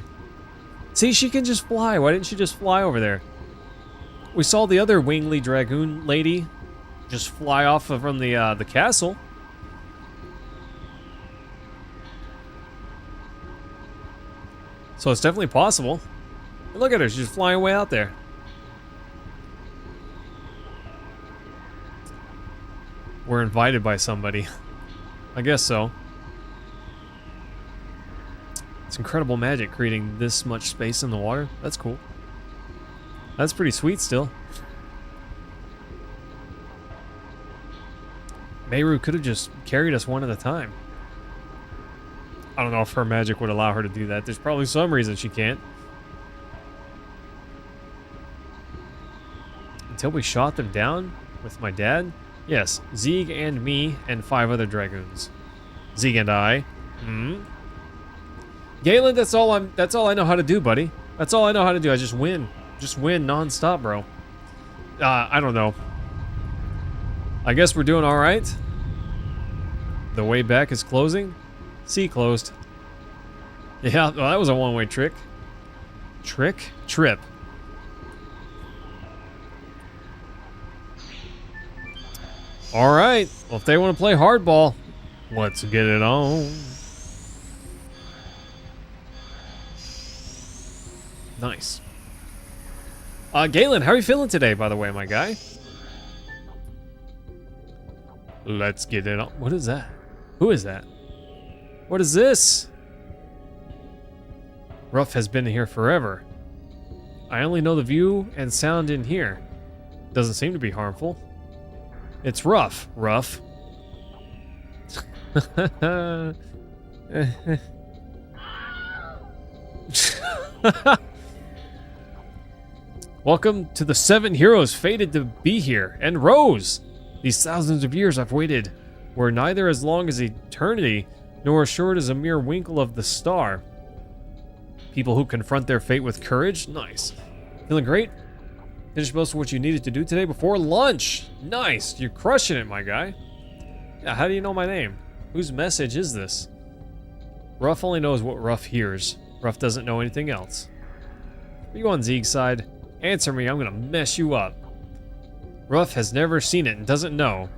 See, she can just fly. Why didn't she just fly over there? We saw the other wingly Dragoon lady just fly off from the castle. So it's definitely possible. Look at her. She's just flying way out there. We're invited by somebody. I guess so. It's incredible magic creating this much space in the water. That's cool. That's pretty sweet still. Meru could have just carried us one at a time. I don't know if her magic would allow her to do that. There's probably some reason she can't. Until we shot them down with my dad? Yes, Zeeg and me and 5 other Dragoons. Zeeg and I. Galen, that's all I know how to do, buddy. That's all I know how to do. I just win. Just win non-stop, bro. I don't know. I guess we're doing all right. The way back is closing. Sea closed. Yeah, well, that was a one-way trick. Trip. All right. Well, if they want to play hardball, let's get it on. Nice. Galen, how are you feeling today, by the way, my guy? Let's get it on. What is that? Who is that? What is this? Ruff has been here forever. I only know the view and sound in here. Doesn't seem to be harmful. It's Ruff. Ruff. Welcome to the 7 heroes fated to be here, and Rose! These thousands of years I've waited were neither as long as eternity, nor as short as a mere winkle of the star. People who confront their fate with courage? Nice. Feeling great? Finished most of what you needed to do today before lunch? Nice! You're crushing it, my guy. Yeah, how do you know my name? Whose message is this? Ruff only knows what Ruff hears. Ruff doesn't know anything else. Are you on Zeeg's side? Answer me, I'm gonna mess you up. Ruff has never seen it and doesn't know.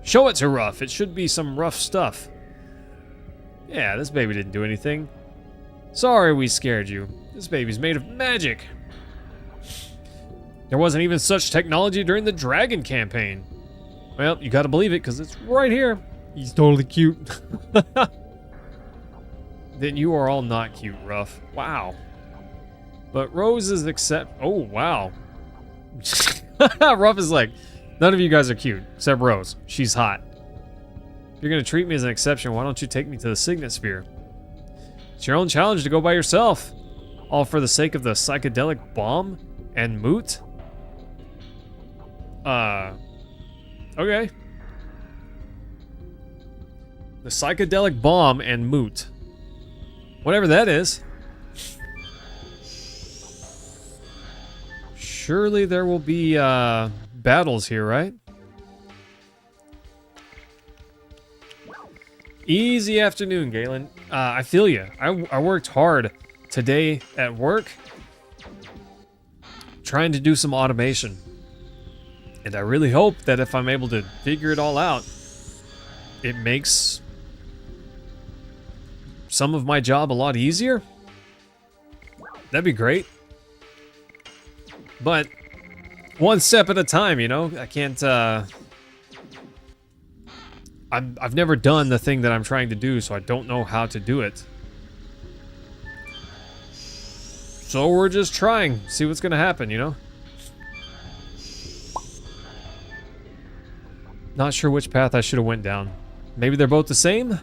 Show it to Ruff, it should be some rough stuff. Yeah, this baby didn't do anything. Sorry we scared you. This baby's made of magic. There wasn't even such technology during the Dragon campaign. Well, you gotta believe it, because it's right here. He's totally cute. Then you are all not cute, Ruff. Wow. But Rose is oh, wow. Ruff is like, none of you guys are cute, except Rose. She's hot. If you're gonna treat me as an exception, why don't you take me to the Signet Sphere? It's your own challenge to go by yourself. All for the sake of the psychedelic bomb and moot? Okay. The psychedelic bomb and moot. Whatever that is. Surely there will be battles here, right? Easy afternoon, Galen. I feel you. I worked hard today at work trying to do some automation. And I really hope that if I'm able to figure it all out, it makes some of my job a lot easier. That'd be great. But one step at a time, you know? I can't, I've never done the thing that I'm trying to do, so I don't know how to do it. So we're just trying, see what's gonna happen, you know? Not sure which path I should have went down. Maybe they're both the same?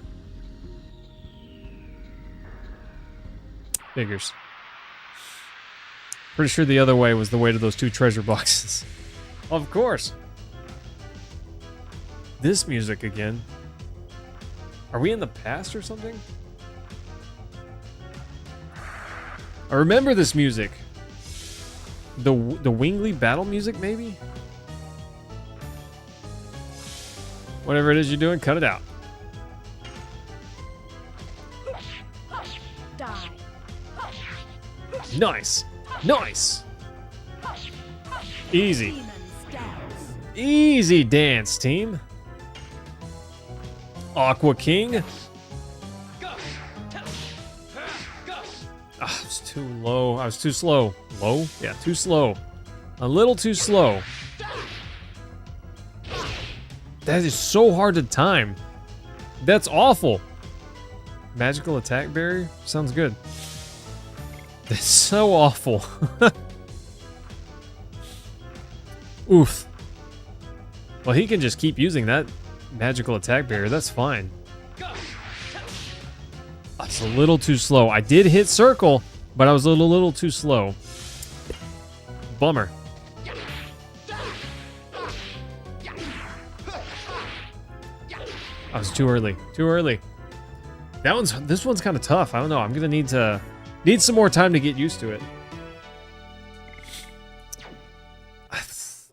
Figures. Pretty sure the other way was the way to those 2 treasure boxes. Of course. This music again. Are we in the past or something? I remember this music. The Wingley battle music, maybe? Whatever it is you're doing, cut it out. Die. Nice. Nice. Easy. Demon's dance. Easy dance, team. Aqua King. Ah, I was too low. I was too slow. Low? Yeah, too slow. A little too slow. That is so hard to time. That's awful. Magical attack barrier? Sounds good. That's so awful. Oof. Well, he can just keep using that magical attack barrier. That's fine. That's a little too slow. I did hit circle, but I was a little too slow. Bummer. I was too early. Too early. This one's kind of tough. I don't know. I'm gonna need some more time to get used to it.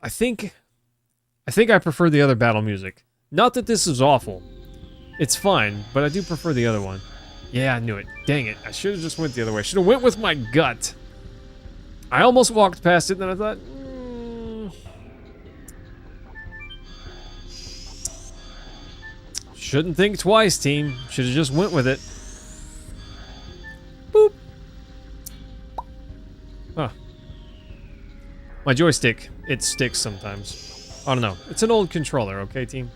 I think I prefer the other battle music. Not that this is awful. It's fine, but I do prefer the other one. Yeah, I knew it. Dang it. I should have just went the other way. Should have went with my gut. I almost walked past it, then I thought, shouldn't think twice, team. Should have just went with it. Boop. Huh. My joystick, it sticks sometimes. I don't know. It's an old controller, okay, team?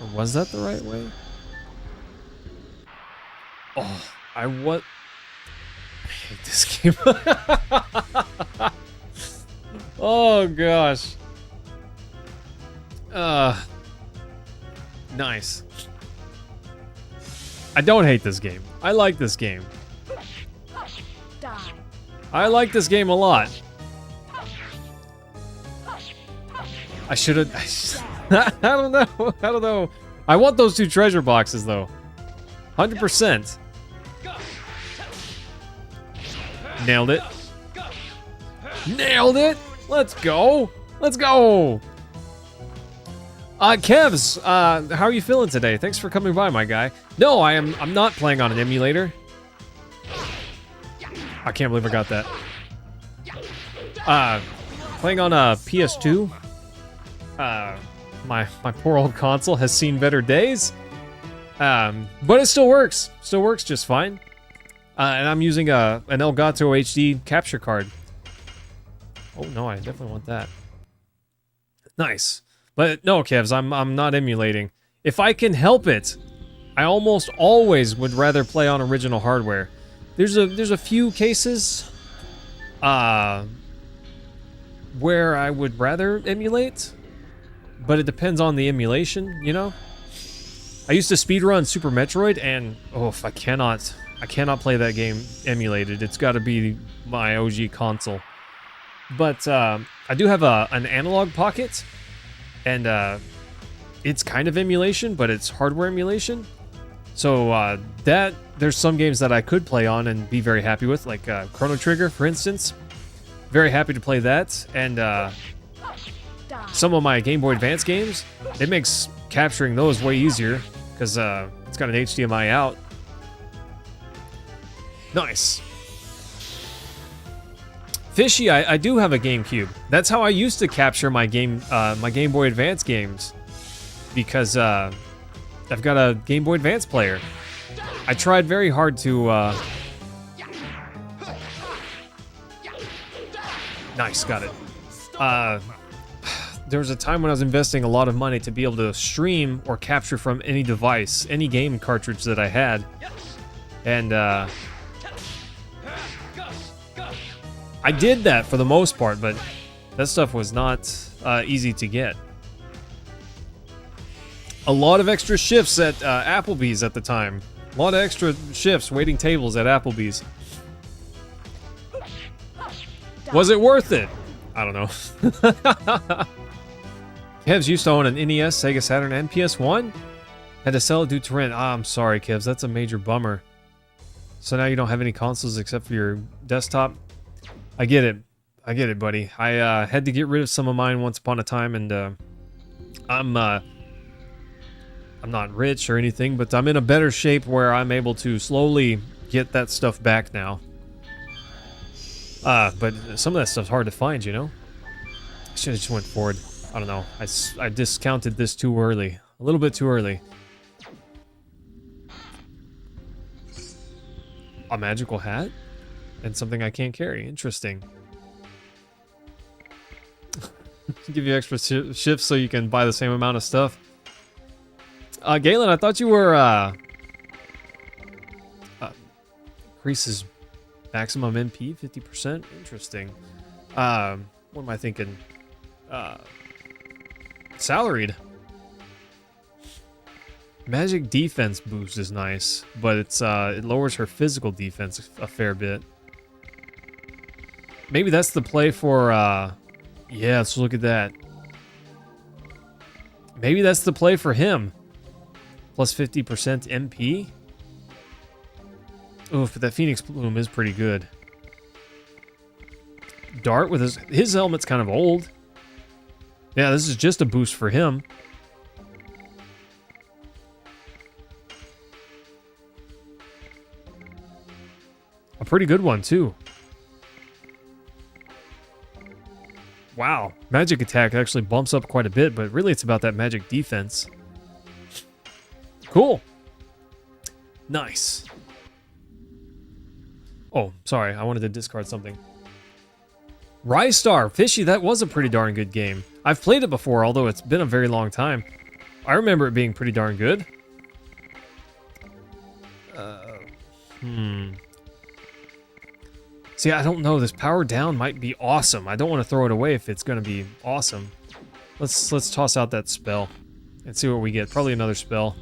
Or was that the right way? Oh, I hate this game. Oh, gosh. Nice. I don't hate this game. I like this game. Die. I like this game a lot. I should have... I don't know. I don't know. I want those 2 treasure boxes, though. 100%. Nailed it. Nailed it. Let's go. Let's go. Kevs, how are you feeling today? Thanks for coming by, my guy. No, I'm not playing on an emulator. I can't believe I got that. Playing on a PS2. My poor old console has seen better days. But it still works. Still works just fine. And I'm using an Elgato HD capture card. Oh no, I definitely want that. Nice. But no, Kevs, I'm not emulating. If I can help it, I almost always would rather play on original hardware. There's a few cases where I would rather emulate, but it depends on the emulation, you know? I used to speedrun Super Metroid, and I cannot play that game emulated. It's got to be my OG console. But I do have an analog pocket, and it's kind of emulation, but it's hardware emulation. So there's some games that I could play on and be very happy with, like Chrono Trigger, for instance. Very happy to play that, and some of my Game Boy Advance games, it makes capturing those way easier, because it's got an HDMI out. Nice. Fishy, I do have a GameCube. That's how I used to capture my Game Boy Advance games, because I've got a Game Boy Advance player. I tried very hard to, Nice, got it. There was a time when I was investing a lot of money to be able to stream or capture from any device, any game cartridge that I had. And, I did that for the most part, but that stuff was not easy to get. A lot of extra shifts at Applebee's at the time. A lot of extra shifts, waiting tables at Applebee's. Was it worth it? I don't know. Kevs used to own an NES, Sega Saturn, and PS1. Had to sell it due to rent. Ah, I'm sorry, Kevs. That's a major bummer. So now you don't have any consoles except for your desktop? I get it. I get it, buddy. I had to get rid of some of mine once upon a time, and I'm not rich or anything, but I'm in a better shape where I'm able to slowly get that stuff back now. But some of that stuff's hard to find, you know? I should have just went forward. I don't know. I discounted this too early. A little bit too early. A magical hat? And something I can't carry. Interesting. Give you extra shifts so you can buy the same amount of stuff. Galen, I thought you were, increases maximum MP 50%. Interesting. What am I thinking? Salaried. Magic defense boost is nice, but it's it lowers her physical defense a fair bit. Maybe that's the play for yeah, let's look at that. Maybe that's the play for him. Plus 50% MP. Oof, but that Phoenix Plume is pretty good. Dart with his helmet's kind of old. Yeah, this is just a boost for him. A pretty good one, too. Wow. Magic attack actually bumps up quite a bit, but really it's about that magic defense. Cool. Nice. Oh, sorry. I wanted to discard something. Rise Star. Fishy, that was a pretty darn good game. I've played it before, although it's been a very long time. I remember it being pretty darn good. See, I don't know. This power down might be awesome. I don't want to throw it away if it's going to be awesome. Let's toss out that spell and see what we get. Probably another spell.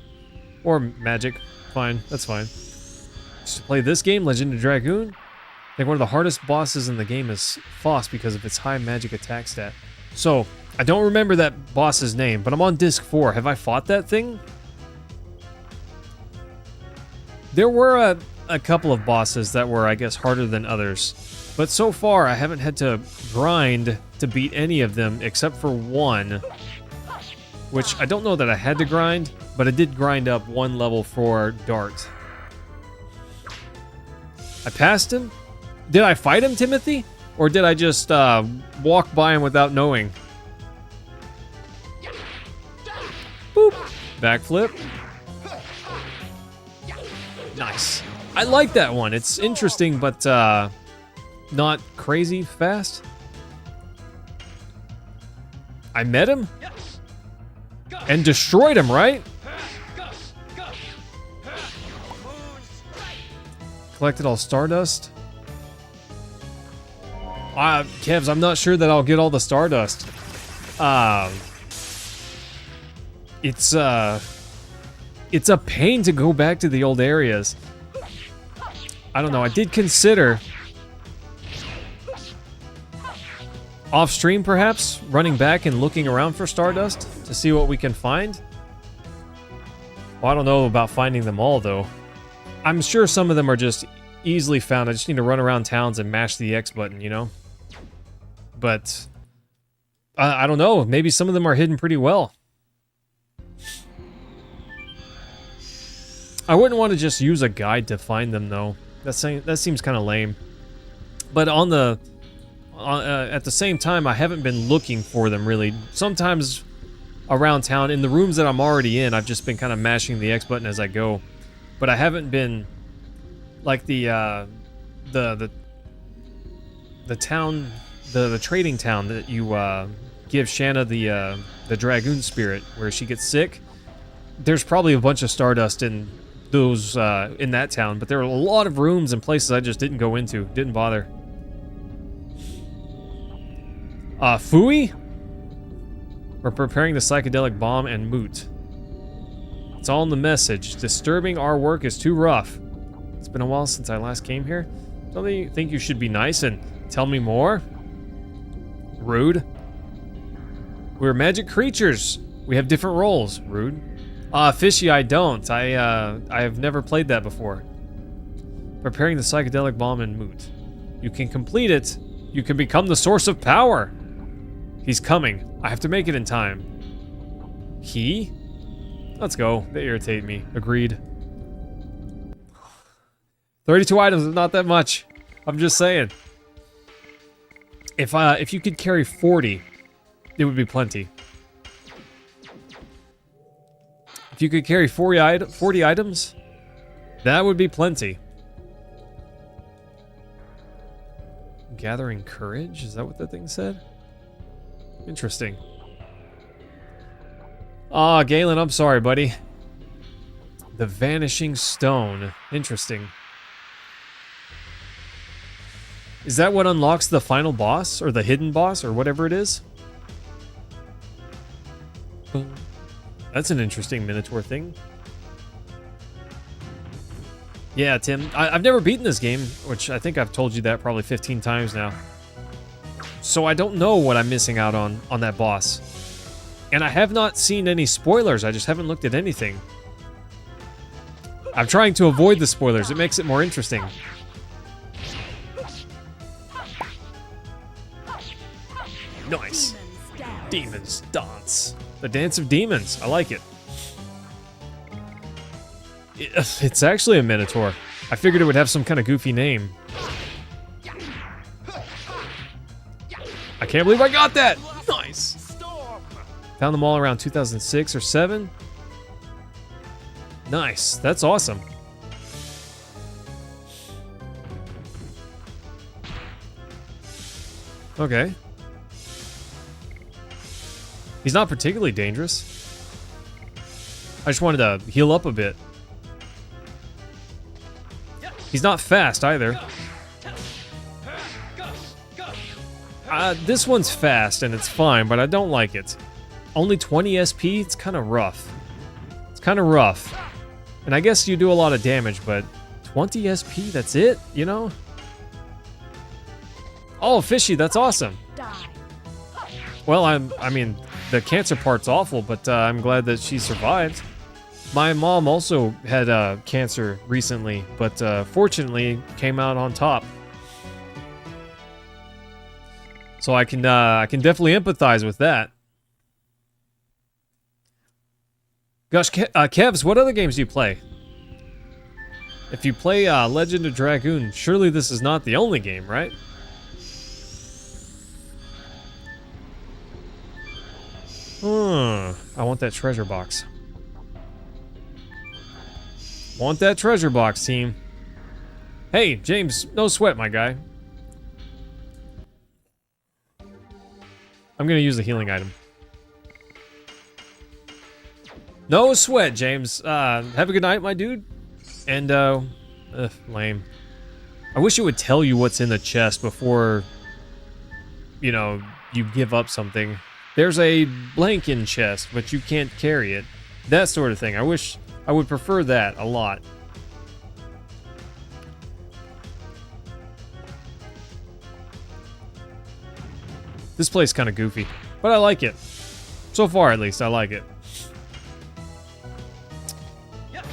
Or magic. Fine. That's fine. Just to play this game, Legend of Dragoon. I think one of the hardest bosses in the game is Foss because of its high magic attack stat. So, I don't remember that boss's name, but I'm on disc 4. Have I fought that thing? There were a couple of bosses that were, I guess, harder than others. But so far, I haven't had to grind to beat any of them except for one. Which, I don't know that I had to grind, but I did grind up one level for Dart. I passed him? Did I fight him, Timothy? Or did I just walk by him without knowing? Boop. Backflip. Nice. I like that one. It's interesting, but not crazy fast. I met him? And destroyed him, right? Collected all Stardust. Kevs, I'm not sure that I'll get all the Stardust. It's a pain to go back to the old areas. I don't know. I did consider off stream, perhaps running back and looking around for Stardust to see what we can find. Well, I don't know about finding them all, though. I'm sure some of them are just easily found. I just need to run around towns and mash the X button, you know? But I don't know. Maybe some of them are hidden pretty well. I wouldn't want to just use a guide to find them, though. That seems kind of lame. But at the same time, I haven't been looking for them, really. Sometimes around town. In the rooms that I'm already in, I've just been kind of mashing the X button as I go. But I haven't been like the town, the trading town that you give Shanna the Dragoon spirit where she gets sick. There's probably a bunch of Stardust in those in that town, but there are a lot of rooms and places I just didn't go into, didn't bother. Fooey? We're preparing the psychedelic bomb and moot. It's all in the message. Disturbing our work is too rough. It's been a while since I last came here. Don't you think you should be nice and tell me more? Rude. We're magic creatures. We have different roles. Rude. Fishy, I don't. I have never played that before. Preparing the psychedelic bomb and moot. You can complete it. You can become the source of power. He's coming. I have to make it in time. He? Let's go. They irritate me. Agreed. 32 items is not that much. I'm just saying. If you could carry 40, it would be plenty. If you could carry 40 items, that would be plenty. Gathering courage? Is that what that thing said? Interesting. Ah, Galen, I'm sorry, buddy. The Vanishing Stone. Interesting. Is that what unlocks the final boss? Or the hidden boss? Or whatever it is? That's an interesting Minotaur thing. Yeah, Tim. I've never beaten this game, which I think I've told you that probably 15 times now. So I don't know what I'm missing out on that boss. And I have not seen any spoilers. I just haven't looked at anything. I'm trying to avoid the spoilers. It makes it more interesting. Nice. Demons dance. The Dance of Demons. I like it. It's actually a Minotaur. I figured it would have some kind of goofy name. I can't believe I got that! Nice! Found them all around 2006 or 7. Nice. That's awesome. Okay. He's not particularly dangerous. I just wanted to heal up a bit. He's not fast either. This one's fast and it's fine, but I don't like it. Only 20 SP? It's kind of rough. It's kind of rough. And I guess you do a lot of damage, but 20 SP, that's it, you know? Oh, Fishy, that's awesome. Well, I mean, the cancer part's awful, but I'm glad that she survived. My mom also had cancer recently, but fortunately came out on top. So I can definitely empathize with that. Gosh, Kevs, what other games do you play? If you play Legend of Dragoon, surely this is not the only game, right? I want that treasure box. Want that treasure box, team. Hey, James, no sweat, my guy. I'm gonna use the healing item. No sweat, James. Have a good night, my dude. And, lame. I wish it would tell you what's in the chest before, you know, you give up something. There's a blank in chest, but you can't carry it. That sort of thing. I would prefer that a lot. This place kind of goofy, but I like it. So far, at least, I like it.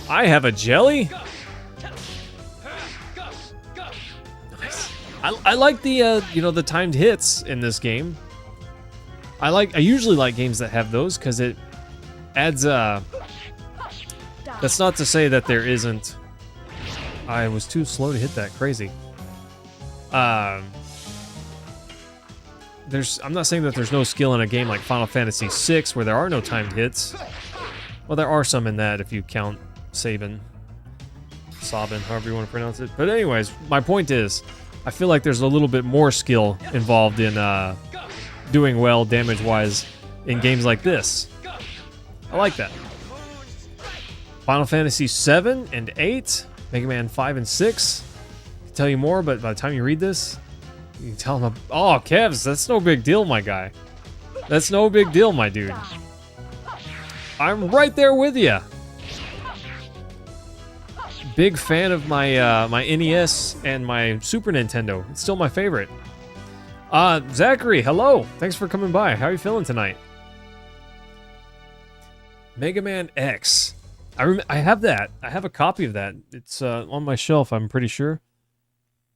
I have a jelly? Nice. I like the, you know, the timed hits in this game. I usually like games that have those, because it adds, that's not to say that there isn't. I was too slow to hit that, crazy. I'm not saying that there's no skill in a game like Final Fantasy VI where there are no timed hits. Well, there are some in that if you count Sabin, however you want to pronounce it. But anyways, my point is, I feel like there's a little bit more skill involved in doing well damage-wise in games like this. I like that. Final Fantasy 7 and 8, Mega Man 5 and 6. I can tell you more, but by the time you read this, you can tell them, oh, Kevs, that's no big deal, my guy. That's no big deal, my dude. I'm right there with you. Big fan of my my NES and my Super Nintendo. It's still my favorite. Zachary, hello. Thanks for coming by. How are you feeling tonight? Mega Man X. I have that. I have a copy of that. It's on my shelf, I'm pretty sure.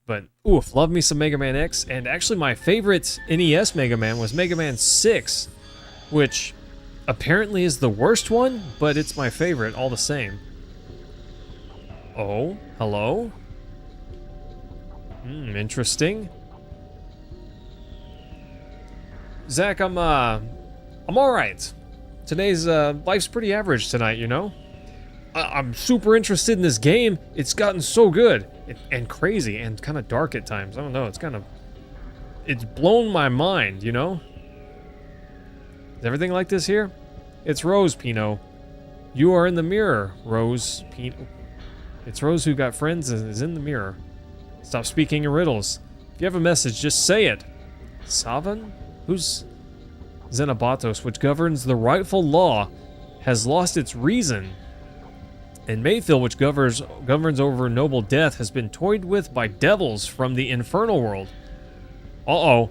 But, oof, love me some Mega Man X. And actually, my favorite NES Mega Man was Mega Man 6, which apparently is the worst one, but it's my favorite all the same. Oh, hello? Interesting. Zach, I'm all right. Today's life's pretty average tonight, you know? I'm super interested in this game. It's gotten so good and crazy and kind of dark at times. I don't know. It's blown my mind, you know? Is everything like this here? It's Rose, Pino. You are in the mirror, Rose, Pino. It's Rose who got friends and is in the mirror. Stop speaking in riddles. If you have a message, just say it. Savan? Who's Xenobatos, which governs the rightful law, has lost its reason. And Mayfield, which governs over noble death, has been toyed with by devils from the infernal world. Uh-oh.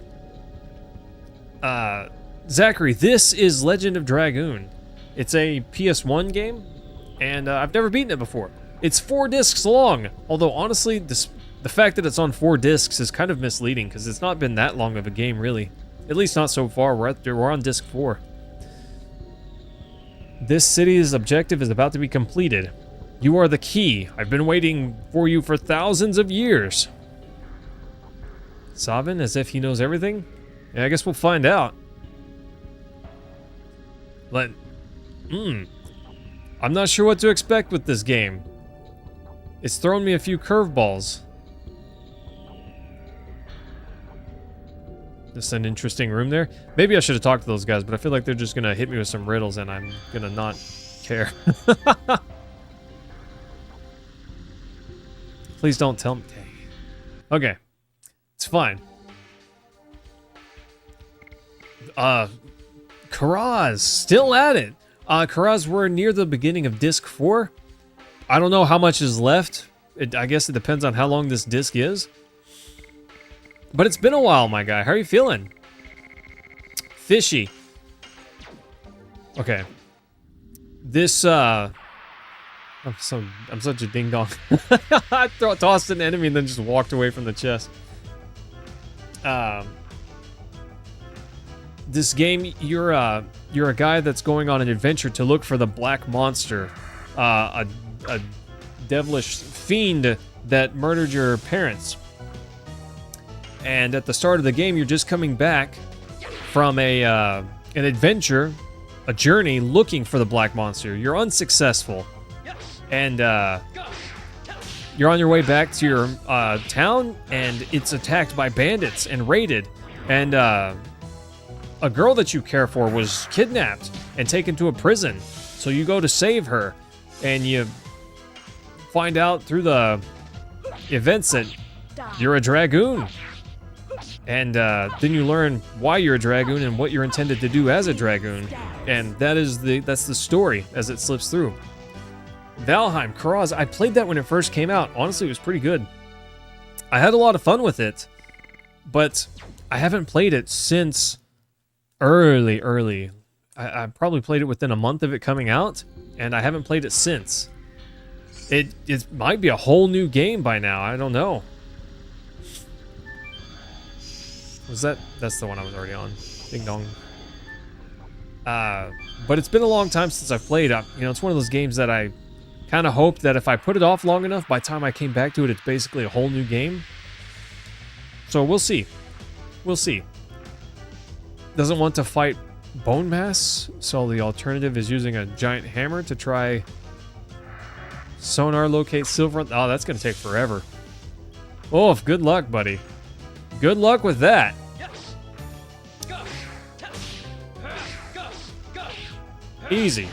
Zachary, this is Legend of Dragoon. It's a PS1 game, and I've never beaten it before. It's 4 discs long, although honestly, the fact that it's on 4 discs is kind of misleading, because it's not been that long of a game, really. At least not so far. We're on disc 4. This city's objective is about to be completed. You are the key. I've been waiting for you for thousands of years. Savin, as if he knows everything? Yeah, I guess we'll find out. I'm not sure what to expect with this game. It's thrown me a few curveballs. Just an interesting room there. Maybe I should have talked to those guys, but I feel like they're just gonna hit me with some riddles and I'm gonna not care. Please don't tell me. Okay. It's fine. Karaz, still at it. Karaz, we're near the beginning of disc 4. I don't know how much is left. I guess it depends on how long this disc is. But it's been a while, my guy. How are you feeling? Fishy. Okay. This, I'm such a ding-dong. I tossed an enemy and then just walked away from the chest. This game, you're a guy that's going on an adventure to look for the black monster. A devilish fiend that murdered your parents. And at the start of the game, you're just coming back from an adventure, a journey looking for the black monster. You're unsuccessful. And you're on your way back to your town, and it's attacked by bandits and raided. And a girl that you care for was kidnapped and taken to a prison. So you go to save her, and you find out through the events that you're a Dragoon. And then you learn why you're a Dragoon and what you're intended to do as a Dragoon. And that's the story as it slips through. Valheim, Karaz, I played that when it first came out. Honestly, it was pretty good. I had a lot of fun with it, but I haven't played it since early. I probably played it within a month of it coming out, and I haven't played it since. It might be a whole new game by now. I don't know. That's the one I was already on. Ding dong. But it's been a long time since I've played. It's one of those games that I kind of hoped that if I put it off long enough, by the time I came back to it, it's basically a whole new game. So we'll see. We'll see. doesn't want to fight bone mass, so the alternative is using a giant hammer to try sonar locate silver. Oh, that's gonna take forever. Oh, good luck, buddy. Good luck with that. Easy.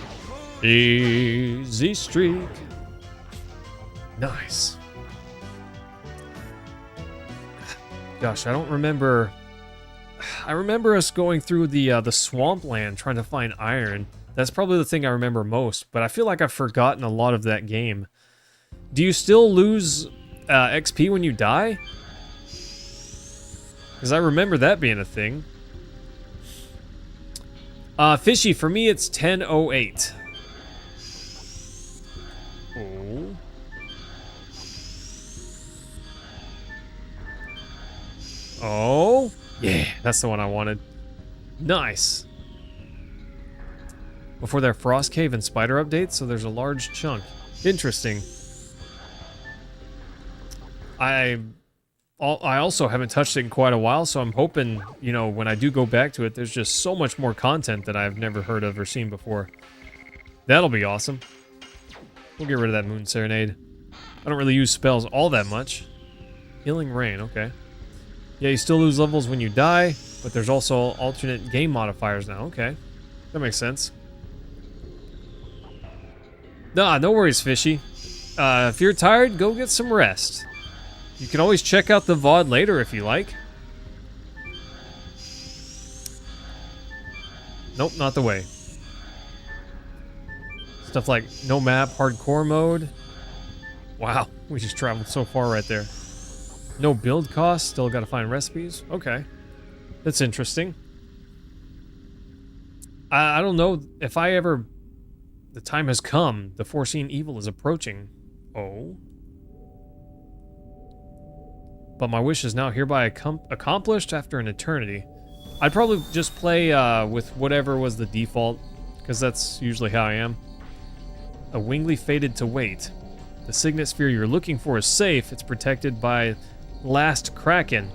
Easy streak. Nice. Gosh, I don't remember. I remember us going through the swampland trying to find iron. That's probably the thing I remember most, but I feel like I've forgotten a lot of that game. Do you still lose XP when you die? Because I remember that being a thing. Fishy, for me it's 10:08. Oh. Oh. Yeah, that's the one I wanted. Nice. Before their Frost Cave and Spider updates, so there's a large chunk. Interesting. I also haven't touched it in quite a while, so I'm hoping, you know, when I do go back to it, there's just so much more content that I've never heard of or seen before. That'll be awesome. We'll get rid of that Moon Serenade. I don't really use spells all that much. Healing Rain, okay. Yeah, you still lose levels when you die, but there's also alternate game modifiers now. Okay, that makes sense. Nah, no worries, Fishy. If you're tired, go get some rest. You can always check out the VOD later if you like. Nope, not the way. Stuff like no map, hardcore mode. Wow, we just traveled so far right there. No build cost, still gotta find recipes. Okay, that's interesting. I don't know if I ever... The time has come. The foreseen evil is approaching. Oh. But my wish is now hereby accomplished after an eternity. I'd probably just play with whatever was the default, because that's usually how I am. A Wingly fated to wait. The signet sphere you're looking for is safe. It's protected by Last Kraken.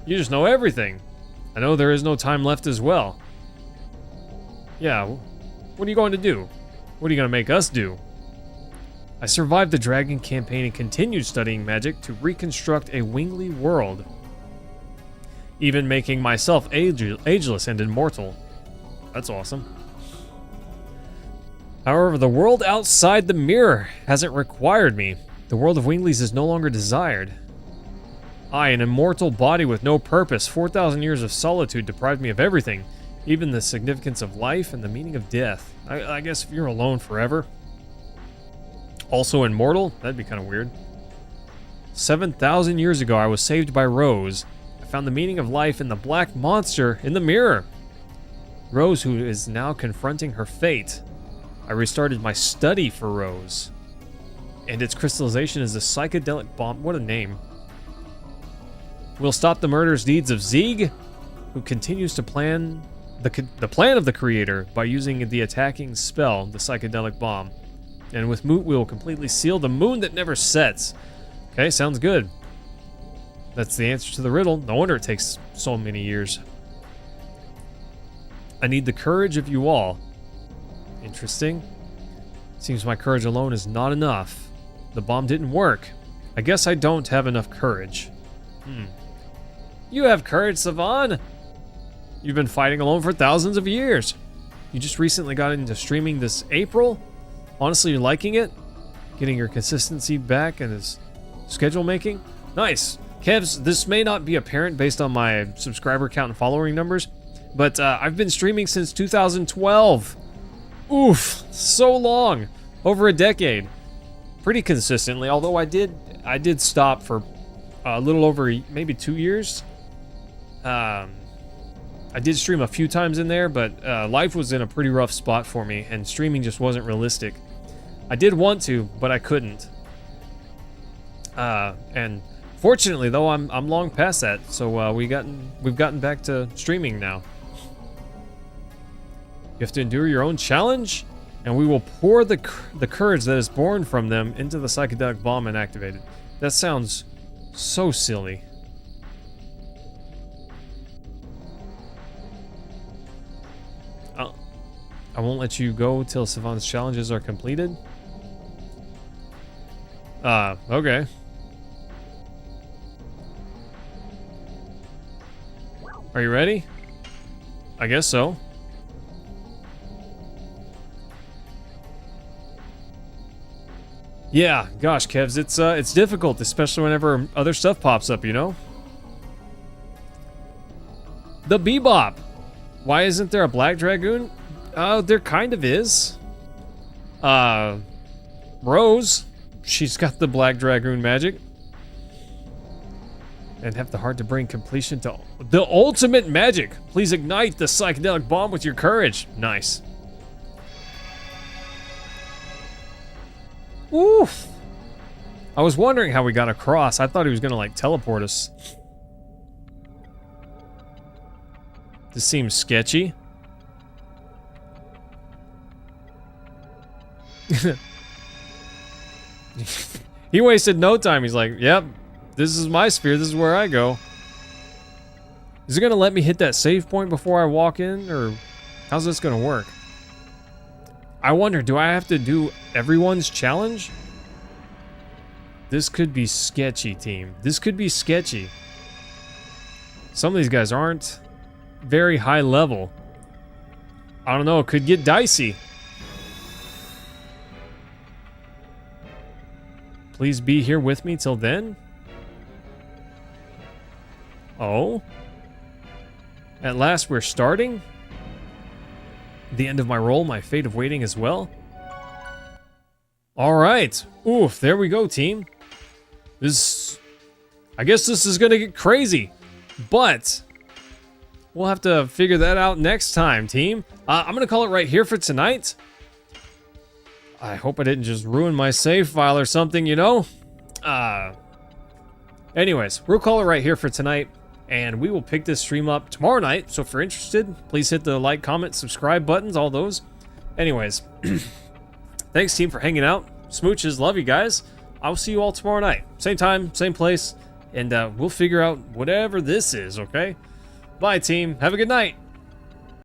You just know everything. I know there is no time left as well. Yeah, what are you going to do? What are you going to make us do? I survived the Dragon campaign and continued studying magic to reconstruct a Wingly world. Even making myself ageless and immortal. That's awesome. However, the world outside the mirror hasn't required me. The world of Winglies is no longer desired. I, an immortal body with no purpose, 4,000 years of solitude deprived me of everything, even the significance of life and the meaning of death. I guess if you're alone forever. Also immortal? That'd be kind of weird. 7,000 years ago, I was saved by Rose. I found the meaning of life in the black monster in the mirror. Rose, who is now confronting her fate. I restarted my study for Rose. And its crystallization is a psychedelic bomb. What a name. We'll stop the murderous deeds of Zieg, who continues to plan the plan of the creator by using the attacking spell, the psychedelic bomb. And with Moot, we will completely seal the moon that never sets. Okay, sounds good. That's the answer to the riddle. No wonder it takes so many years. I need the courage of you all. Interesting. Seems my courage alone is not enough. The bomb didn't work. I guess I don't have enough courage. You have courage, Savan. You've been fighting alone for thousands of years. You just recently got into streaming this April. Honestly, you're liking it? Getting your consistency back and his schedule making? Nice. Kevs, this may not be apparent based on my subscriber count and following numbers, but I've been streaming since 2012. Oof, so long. Over a decade. Pretty consistently, although I did stop for a little over maybe 2 years. I did stream a few times in there, but life was in a pretty rough spot for me, and streaming just wasn't realistic. I did want to, but I couldn't. And fortunately, though, I'm long past that, so we've gotten back to streaming now. You have to endure your own challenge, and we will pour the courage that is born from them into the psychedelic bomb and activate it. That sounds so silly. I won't let you go till Savant's challenges are completed. Okay. Are you ready? I guess so. Yeah, gosh, Kevs, it's difficult, especially whenever other stuff pops up, you know? The Bebop. Why isn't there a Black Dragoon? There kind of is. Rose, she's got the Black Dragoon magic. And have the heart to bring completion to the ultimate magic. Please ignite the psychedelic bomb with your courage. Nice. Oof. I was wondering how we got across. I thought he was gonna like teleport us. This seems sketchy. He wasted no time. He's like, yep, this is my sphere. This is where I go. Is it gonna let me hit that save point before I walk in, or how's this gonna work? I wonder, do I have to do everyone's challenge? This could be sketchy, team. This could be sketchy. Some of these guys aren't very high level. I don't know, it could get dicey. Please be here with me till then. Oh? At last we're starting? The end of my role, my fate of waiting as well. All right. Oof, there we go, team. I guess this is gonna get crazy, but we'll have to figure that out next time, team. I'm gonna call it right here for tonight. I hope I didn't just ruin my save file or something, you know? Anyways, we'll call it right here for tonight, and we will pick this stream up tomorrow night. So if you're interested, please hit the like, comment, subscribe buttons, all those. Anyways, thanks, team, for hanging out. Smooches, love you guys. I'll see you all tomorrow night. Same time, same place, and we'll figure out whatever this is, okay? Bye, team. Have a good night.